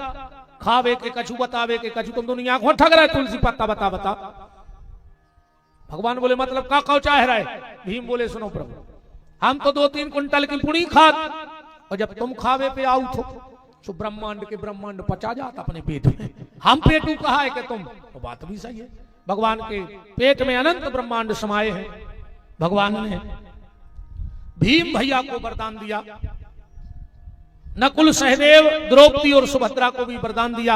खावे के कछु बतावे के कछु तुम दुनिया को ठग रहे तुलसी पत्ता बता बता। भगवान बोले मतलब का कौ चाह रहा है। भीम बोले सुनो प्रभु हम तो 2-3 कुंटल की पुड़ी खात और जब तुम खावे पे आओ तो ब्रह्मांड के ब्रह्मांड पचा जाता अपने पेट में। हम पेटू कहा है कि तुम तो बात भी सही है। भगवान के पेट में अनंत ब्रह्मांड समाये हैं। भगवान ने भीम भैया को वरदान दिया, नकुल सहदेव द्रौपदी और सुभद्रा को भी वरदान दिया।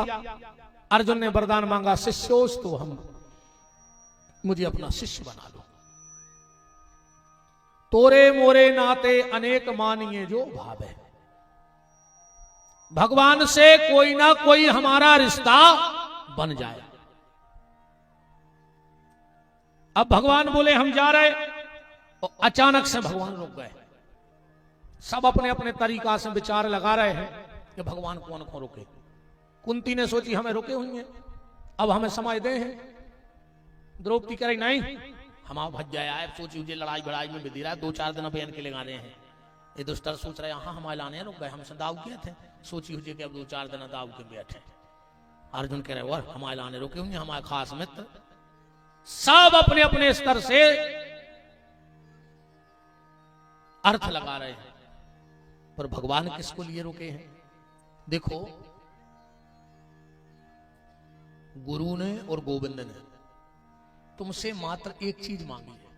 अर्जुन ने वरदान मांगा शिष्योस तो हम मुझे अपना शिष्य बना लो। तोरे मोरे नाते अनेक मानिए जो भाव है। भगवान से कोई ना कोई हमारा रिश्ता बन जाए। अब भगवान बोले हम जा रहे और अचानक से भगवान रुक गए। सब अपने अपने तरीका से विचार लगा रहे हैं कि भगवान कौन को रुके। कुंती ने सोची हमें रुके हुए हैं अब हमें समय दे हैं। द्रौपदी कह रही नहीं हम भज जाए आए सोची मुझे लड़ाई बड़ाई में बिदी रहा 2-4 दिन बहन के ले गाने हैं। ये दुष्टर सोच रहे यहाँ हमारे लाने रुक गए हमसे दाव किए थे सोची हुई कि अब 2-4 दिन दाव के बैठे। अर्जुन कह रहे और हमारे लाने रुके हुए हमारे खास मित्र। सब अपने अपने स्तर से अर्थ लगा रहे हैं पर भगवान किसको लिए रुके हैं। देखो गुरु ने और गोविंद ने तुमसे मात्र एक चीज मांगी है।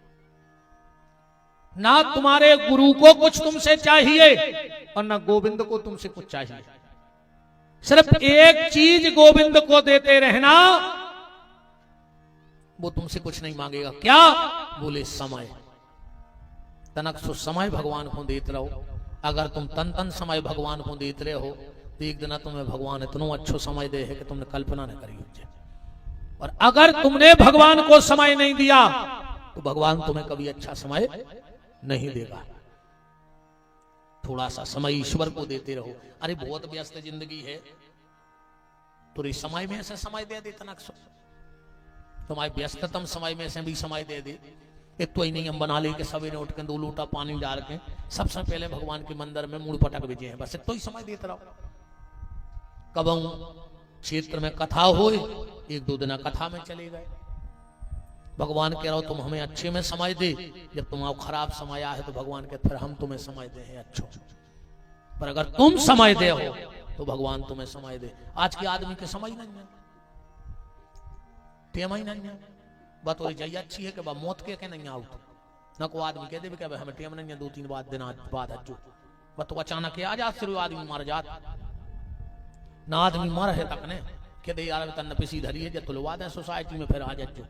ना तुम्हारे गुरु को कुछ तुमसे चाहिए और ना गोविंद को तुमसे कुछ चाहिए। सिर्फ एक चीज गोविंद को देते रहना, वो तुमसे कुछ नहीं मांगेगा। क्या? बोले समय। तनक सो समय भगवान को देते रहो। अगर तुम तन तन समय भगवान को देते रहे हो तो एक दिन तुम्हें भगवान इतना अच्छा समय दे है कि तुमने कल्पना न करी हो। और अगर तुमने भगवान को समय नहीं दिया तो भगवान तुम्हें कभी अच्छा समय नहीं देगा। थोड़ा सा समय ईश्वर को देते रहो। अरे बहुत व्यस्त जिंदगी है तो इस समय में से समय दे दे। तनक सो तुम्हारे व्यस्ततम समय में से भी समय दे दे। एक तो ही नहीं हम बना ले के सवेरे उठ के 2 लोटा पानी डाल के सबसे पहले भगवान के मंदिर में मूड़ पटक भेजे हैं। बस तो ही समय देते रहो। कब क्षेत्र में कथा हो 1-2 दिन कथा में चले गए। भगवान कह रहा हो तुम हमें अच्छे में समय दे। जब तुम्हारा खराब समय आया है तो भगवान कहते फिर हम तुम्हें समय दे हैं अच्छो। पर अगर तुम समय दे हो तो भगवान तुम्हें समय दे। आज के आदमी के समय नहीं है, टेम ही नहीं है। बात हो जाइए अच्छी है कि मौत के नहीं आउट न को आदमी कह दे कि हमें टेम नहीं है 2-3 दिन बाद हजू बस तो अचानक आ जात सिर्फ आदमी मर जात ना आदमी मर है तक ने कह दे यार तन पिसी धरी है जब तुलवा दे सोसाइटी में फिर आ जाजो।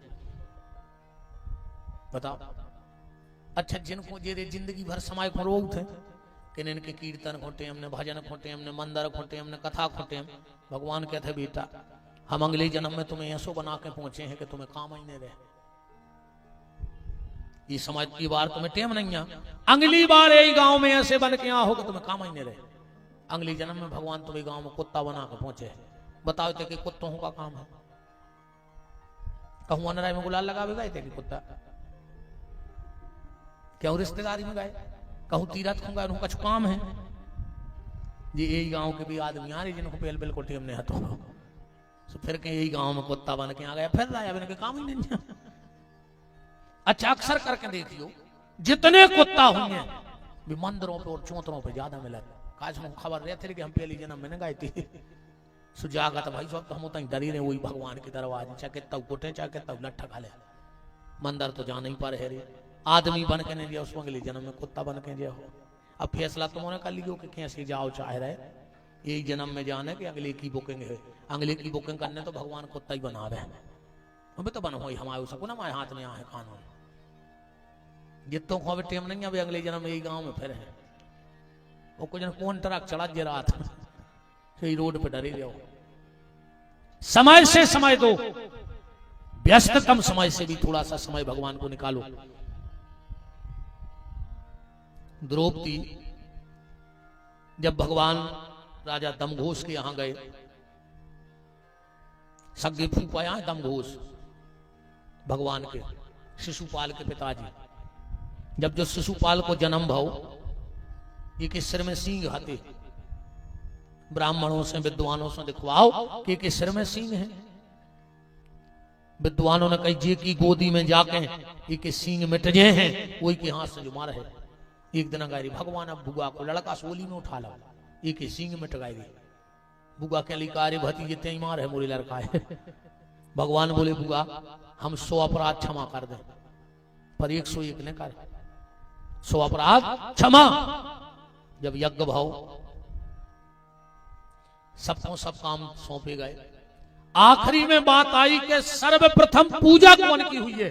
बताओ अच्छा जिनको जे जिंदगी भर समय को रोक थे कि इनके कीर्तन खोटे हमने भजन खोटे हमने मंदिर खोटे हमने कथा खोटे। भगवान कहते बेटा हम अगले जन्म में तुम्हें ऐसो बना के पहुंचे हैं कि तुम्हें काम ही नहीं रहे। ये समझ की बार तुम्हें टेम नहीं है। अगली बार यही गांव में ऐसे बन के आओ कि तुम्हें काम ही नहीं रहे। अगले जन्म में भगवान तुम्हें गांव में कुत्ता बना के पहुंचे। बताओ थे कि कुत्तों का काम है। कहूं अनराय में गुलाल लगा गए थे कि कुत्ता क्यों रिश्तेदारी में गए कहूं तीरथ को गए कुछ काम है। ये यही गांव के भी आदमी आ रहे जिनको पेल पेल को टेम नहीं हतो तो फिर के यही गांव में कुत्ता बन के आ गया फिर रहा है काम ही नहीं है। अच्छा अक्सर करके देखियो जितने कुत्ता होंगे भी मंदिरों पे और चौतरों पे ज्यादा मिला। काश में खबर रहते कि हम पहली जन्म में न गए थे सुजागत भाई साहब तो हम तो डरी रहे वही भगवान के दरवाजे चाहे तब कुटे चाहे तब लट्ठा खा ले मंदिर तो जा नहीं पा रहे रे। आदमी बन के नहीं दिया उसमें अगले जन्म में कुत्ता बन के जो अब फैसला तुमने कर लियो कि कैसे जाओ चाह रहे यही जन्म में जाने कि अगले की बुकिंग है। अगले की बुकिंग करने तो भगवान कुत्ता ही बना रहे हैं। हमें तो बन हो हमारे सको ना हमारे हाथ में यहाँ है कानून जितों को टेम नहीं है अगले जन्म यही गाँव में फिर है। वो कुछ कौन ट्रक चढ़ा जे रात सही रोड पे डरे जाओ। समय से समय दो। व्यस्ततम समय से भी थोड़ा सा समय भगवान को निकालो। द्रौपदी जब भगवान राजा दमघोष के यहां गए सगे फूफा यहां दमघोष भगवान के शिशुपाल के पिताजी, जब जो शिशुपाल को जन्म भाव ये के सिर में सींग हाथे, ब्राह्मणों से विद्वानों से दिखवाओ कि के सिर में सींग है। विद्वानों ने कही जे की गोदी में जाके ये के सींग मिट जाए हैं, वही के हाथ से जो मार है। एक दिन गायरी भगवान अब बुआ को लड़का सोली में उठा लो, ये के सींग मिट गायरी। बुआ के लिकारे भतीजे ते मार है मोरी लड़का है। भगवान बोले बुआ हम 100 अपराध क्षमा कर दें, पर 101 ने कर 100 अपराध क्षमा। जब यज्ञ भाव सबको सब काम सौंपे गए, आखिरी में बात आई कि सर्वप्रथम पूजा कौन की हुई है।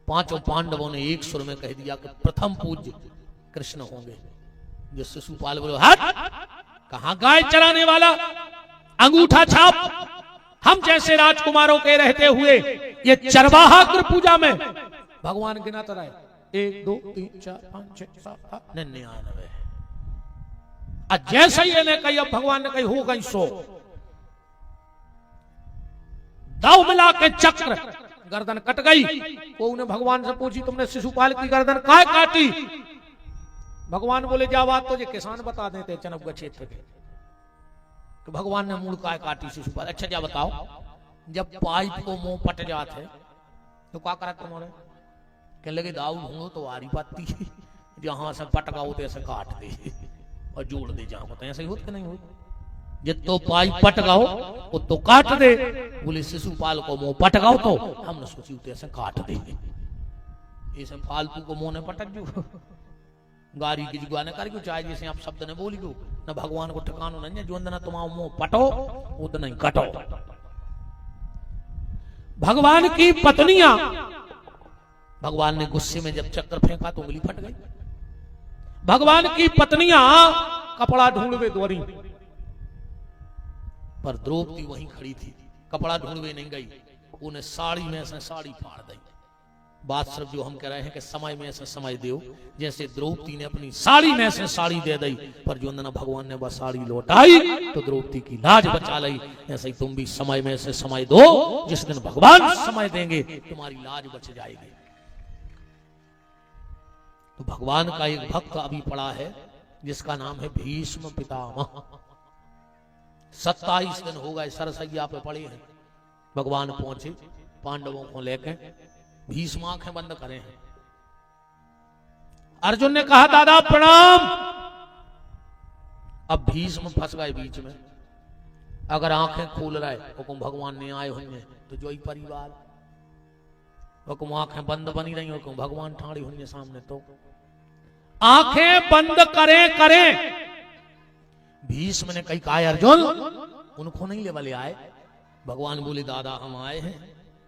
5 पांडवों ने एक सुर में कह दिया कि प्रथम पूज्य कृष्ण होंगे। जो शिशुपाल बोले हट, कहां गाय चराने वाला, अंगूठा छाप। हम जैसे राजकुमारों के रहते हुए ये चरवाहा कर पूजा में भगवान गिनाता रहे 1 2 3 4 5 6 7 8 99। जैसे ही ने कही, अब भगवान ने कही हो गई 100। दाव मिला के चक्र, गर्दन कट गई। वो ने भगवान से पूछी तुमने शिशुपाल की गर्दन काय काटी। भगवान बोले जा बात तो ये किसान बता देते चनपगढ़ क्षेत्र के, तो भगवान ने मूल काय काटी शिशुपाल। अच्छा जा बताओ, जब पाइप को मुंह पट जाते तो क्या करा तुम्हारे, कहने लगे दाऊ ढूंढो तो आरी पत्ती जहां से पट गओ तो ऐसे काट दे और जोड़ दे जहां को, तो ऐसे ही होते नहीं होते। जितो पाइप पट गओ वो तो काट दे। बोले शिशुपाल को मुंह पट गओ तो हमने सोची उते ऐसे काट दे, ऐसे फालतू को मुंह ने पटक जो गारी की जुआ ने कर चाहे जैसे आप शब्द ने बोली गो न भगवान को ठिकानो नहीं जो ना तुम मुंह पटो उतना ही कटो। भगवान की पत्नियां, भगवान ने गुस्से में जब चक्कर फेंका तो उंगली फट गई। भगवान की पत्नियां कपड़ा ढूंढवे दौड़ी, पर द्रौपदी वहीं खड़ी थी, कपड़ा ढूंढवे नहीं गई। उन्हें साड़ी में से साड़ी फाड़ दी। बात सिर्फ जो हम कह रहे हैं कि समय में से समय दो, जैसे द्रौपदी ने अपनी साड़ी में से साड़ी दे दी, पर जो अंदर भगवान ने वह साड़ी लौटाई तो द्रौपदी की लाज बचा ली। ऐसे ही तुम भी समय में से समय दो, जिस दिन भगवान समय देंगे तुम्हारी लाज बच जाएगी। तो भगवान का एक भक्त अभी पड़ा है जिसका नाम है भीष्म पितामह। 27 दिन हो गए सरसैया पे पड़े हैं। भगवान पहुंचे पांडवों को लेकर, भीष्म आंखें बंद करे हैं। अर्जुन ने कहा दादा प्रणाम। अब भीष्म फंस गए बीच में। अगर आंखें खोल रहे हुकुम भगवान ने आए होंगे तो जो ही परिवार, हुकुम आंखें बंद बनी रही हुकुम भगवान ठाड़ी होंगे सामने, तो आंखें बंद करें करें। भीष्म ने कहा अर्जुन उनको नहीं ले आए। भगवान बोले दादा हम आए हैं।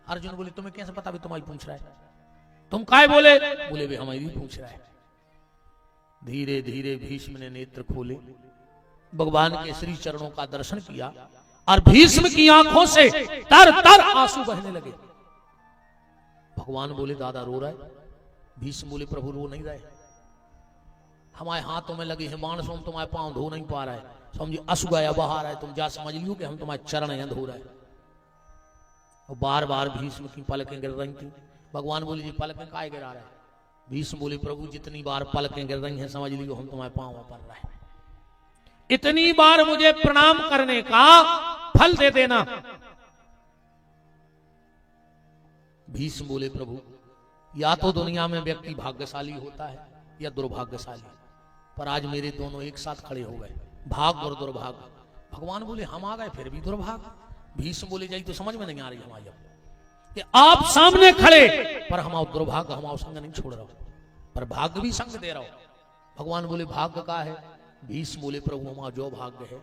अर्जुन बोले तुम्हें कैसे पता भी तुम्हारी पूछ रहा है, तुम काय बोले, बोले भी हमारी पूछ रहा है। धीरे धीरे भीष्म ने नेत्र खोले, भगवान के श्री चरणों का दर्शन किया और भीष्म की आंखों से तर तर आंसू बहने लगे। भगवान बोले दादा रो रहा है। भीष्म बोले प्रभु रो नहीं रहे, हमारे हाथों में लगे हैं बाण सो, तुम्हारे पांव धो नहीं पा रहा है, समझिए असुगाया बाहर है, तुम जा समझ लियो कि हम तुम्हारे चरण हैं धो रहे हैं। और बार बार भीष्म की पलकें गिर रही थी। भगवान बोले जी पलकें काय गिरा रहे हैं। भीष्म बोले प्रभु जितनी बार पलकें गिर रही हैं समझ लियो हम तुम्हारे पांव पर रहे हैं, इतनी बार मुझे प्रणाम करने का फल दे देना। भीष्म बोले प्रभु या तो दुनिया में व्यक्ति भाग्यशाली होता है या दुर्भाग्यशाली, पर आज मेरे दोनों एक साथ खड़े हो गए, भाग्य और दुर्भाग्य। भगवान बोले हम आ गए फिर भी दुर्भाग्य। भीष्म बोले जाई तो समझ में नहीं आ रही हमारी कि आप सामने खड़े पर हम दुर्भाग्य हम संग नहीं छोड़ रहा हूं, पर भाग्य भी संग दे रहा हूं। भगवान बोले भाग्य का है। भीष्म बोले प्रभु हमारा जो भाग्य है,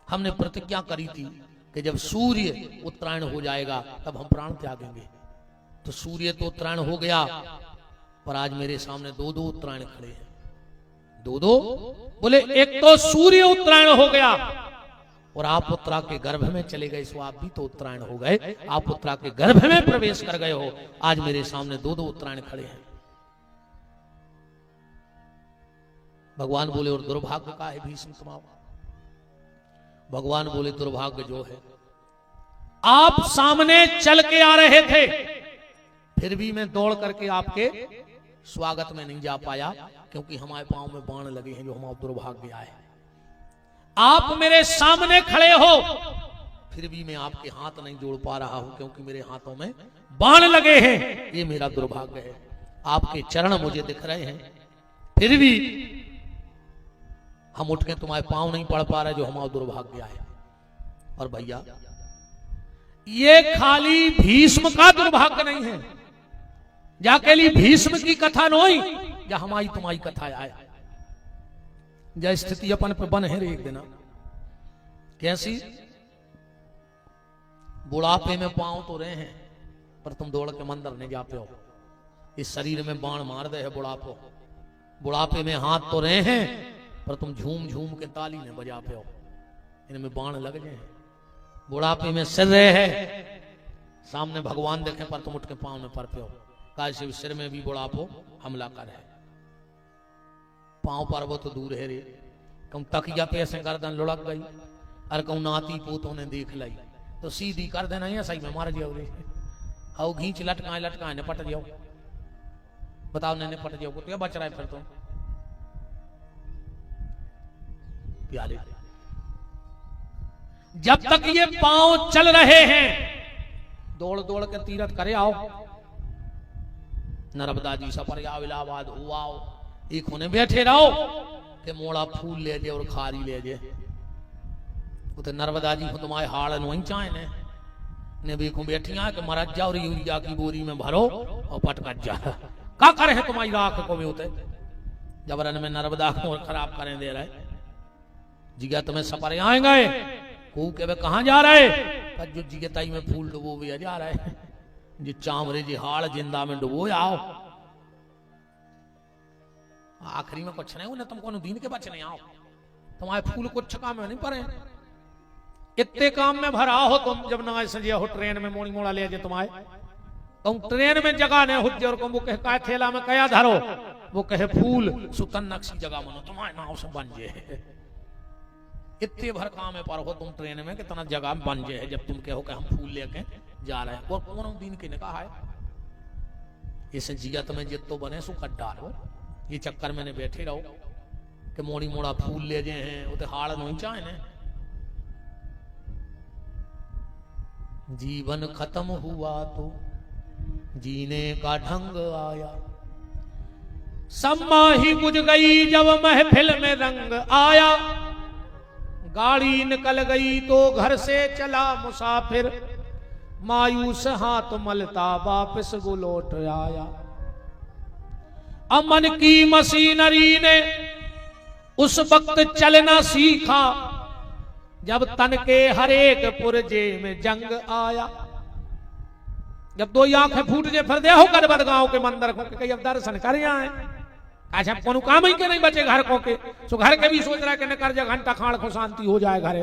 हमने प्रतिज्ञा करी थी कि जब सूर्य उत्तरायण हो जाएगा तब हम प्राण त्यागेंगे। तो सूर्य तो उत्तरायण हो गया, पर आज मेरे सामने 2-2 उत्तरायण खड़े हैं। 2-2 बोले एक तो सूर्य उत्तरायण हो गया और आप उत्तरा के गर्भ में चले गए, सो आप भी तो उत्तरायण हो गए, आप उत्तरा के गर्भ में प्रवेश कर गए हो। आज मेरे सामने 2-2 उत्तरायण खड़े हैं। भगवान बोले और दुर्भाग्य का है भीष्म तुम्हारा। भगवान बोले दुर्भाग्य जो है, आप सामने चल के आ रहे थे, फिर भी मैं दौड़ करके आपके स्वागत में नहीं जा पाया, क्योंकि हमारे पांव में बाण लगे हैं, जो हमारा दुर्भाग्य है। आप मेरे सामने खड़े हो, फिर भी मैं आपके हाथ नहीं जोड़ पा रहा हूं, क्योंकि मेरे हाथों में बाण लगे हैं। ये मेरा दुर्भाग्य है। आपके चरण मुझे दिख रहे हैं, फिर भी हम उठ के तुम्हारे पांव नहीं पड़ पा रहे, जो हमारा दुर्भाग्य है। और भैया, ये खाली भीष्म का दुर्भाग्य नहीं है, जाके लिए भीष्म की कथा नहीं, या हमारी तुम्हारी कथा आए। जय स्थिति अपन पे बन है रे एक दिन। कैसी? बुढ़ापे में पांव तो रहे हैं, पर तुम दौड़ के मंदिर नहीं जाते हो। इस शरीर में बाण मार दे है बुढ़ापो। बुढ़ापे में हाथ तो रहे हैं, पर तुम झूम झूम के ताली नहीं बजाते हो। इनमें बाण लग जाए। बुढ़ापे में सिर रहे है, सामने भगवान देखे, पर तुम उठ के पांव में पड़ते हो। काशी सिर में भी बुढ़ापो हमला कर है। पांव पर वो तो दूर है रे, कहूं तकिया पे ऐसे गर्दन लुढ़क गई, और कहूं नाती पोतों ने देख लाई, तो सीधी कर देना है सही में मार जाओ रे। हाउ घींच लटकाए ने पट जाओ। बताओ ने पट जाओ, क्या बच रहा है फिर? तो प्यारे, जब तक ये पांव चल रहे हैं, दौड़ दौड़ के तीरथ करे आओ। नर्मदा जी सफर आओ, इलाहाबाद हो आओ, एक होने बैठे रहो के मोड़ा फूल ले जे और खारी ले जे। तो नर्मदा जी को तुम्हारे हाड़ नहीं चाहे ने भी को बैठिया के मरज जाओ, यूरिया की बोरी में भरो और पटकट जा। का करे है तुम्हारी राख को भी होते जबरन में नर्मदा को खराब करें दे रहे। जिया तुम्हें सफर आएंगे को के वे कहां जा रहे? पर जो जिगताई में फूल डुबो भी जा रहे, जी चामरे जी हाड़ जिंदा में डुबो आओ। आखिरी में कुछ नहीं, उन्हें तुमको दीन के बच नहीं आओ। तुम्हारे फूल कुछ काम में नहीं पड़े, इतने काम में भरा हो तुम। जब ना संजय हो ट्रेन में मोड़ी मोड़ा ले जे तुम्हारे, तुम ट्रेन में जगह ने हो और वो कहे का थैला में कया धरो, वो कहे फूल सुतन नक्सी जगह मनो तुम्हारे नाव से बन जे। इतने भर काम में पर हो तुम ट्रेन में, कितना जगह बन जे जब तुम कहो कि हम फूल लेके जा रहे हैं। और कौन दिन के ने कहा है इसे जिया तुम्हें जितो बने सु कट डालो। ये चक्कर में बैठे रहो कि मोड़ी मोड़ा फूल ले जे हैं, उते हाड़ नहीं चाहे ने। जीवन खत्म हुआ तो जीने का ढंग आया, सम्मा ही बुझ गई जब महफिल में रंग आया। गाड़ी निकल गई तो घर से चला मुसाफिर, मायूस हाथ मलता वापस वो लौट आया। अमन की मशीनरी ने उस वक्त चलना सीखा, जब तन के हर एक पुरजे में जंग आया। जब दो आंखें फूट जे फिर दे हो कर गांव के मंदिर को कई अब दर्शन कर आए। अच्छा कोनो काम ही के नहीं बचे घर को के, सो घर के भी सोच रहा है कि न कर जा घंटा खाड़ को शांति हो जाए घरे।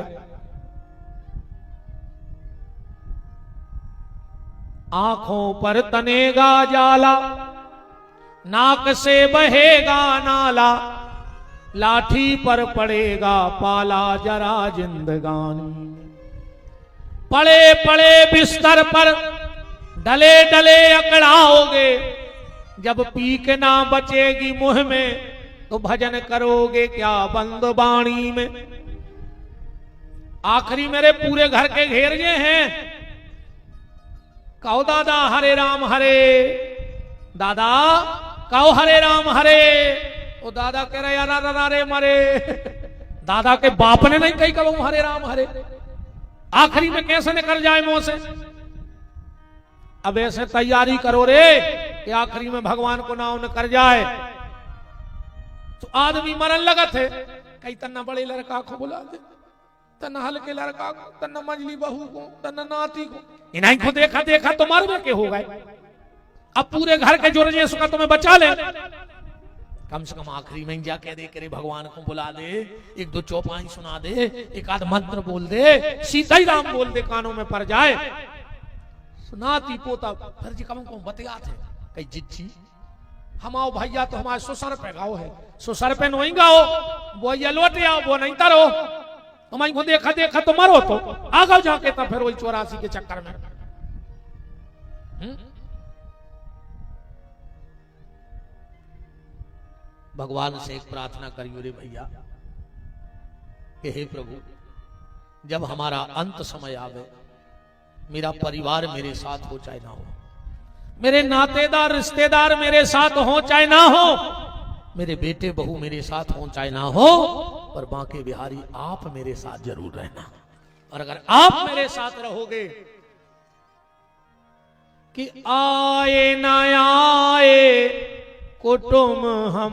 आंखों पर तनेगा जाला, नाक से बहेगा नाला, लाठी पर पड़ेगा पाला जरा जिंदगानी। पड़े पड़े बिस्तर पर डले डले अकड़ाओगे, जब पीक ना बचेगी मुंह में तो भजन करोगे क्या बंद बाणी में। आखिरी मेरे पूरे घर के घेर गए हैं, कहो दादा हरे राम हरे, दादा कहो हरे राम हरे। वो दादा कह रहे यार रे मरे, दादा के बाप ने नहीं कही कहो हरे राम हरे। आखिरी में कैसे निकल जाए मुंह से? अब ऐसे तैयारी करो रे कि आखिरी में भगवान को नाम न कर जाए। तो आदमी मरन लगा थे, कई तन्ना बड़े लड़का को बुला दे, तन्ना हल्के लड़का को, तन्ना मंजली बहू को, तन्ना नाती को। इन्हीं को देखा देखा तो मर के हो गए। अब पूरे घर के जोर जैसु का तुम्हें बचा ले। कम से कम आखिरी में जा कह दे करे भगवान को बुला दे, एक दो चौपाई सुना दे, एक आध मंत्र बोल दे, सीता ही राम बोल दे, कानों में पड़ जाए। नाती पोता फिर जी कम को बतिया थे कई जिज्जी हम आओ भैया तो हमारे ससुर पे गाओ है, ससुर पे नहीं गाओ, वो ये लौट आओ वो नहीं तरो। हमारी को देखा देखा तो मरो, तो आगे जाके तो फिर वही 84 के चक्कर में भगवान से एक प्रार्थना करियो रे भैया कि हे प्रभु, जब हमारा अंत समय आवे, मेरा परिवार मेरे साथ हो चाहे ना हो, मेरे नातेदार रिश्तेदार मेरे साथ हो चाहे ना हो, मेरे बेटे बहू मेरे साथ हो चाहे ना हो, पर बांके बिहारी आप मेरे साथ जरूर रहना। और अगर आप मेरे साथ रहोगे कि आए ना आए कुटुंब हम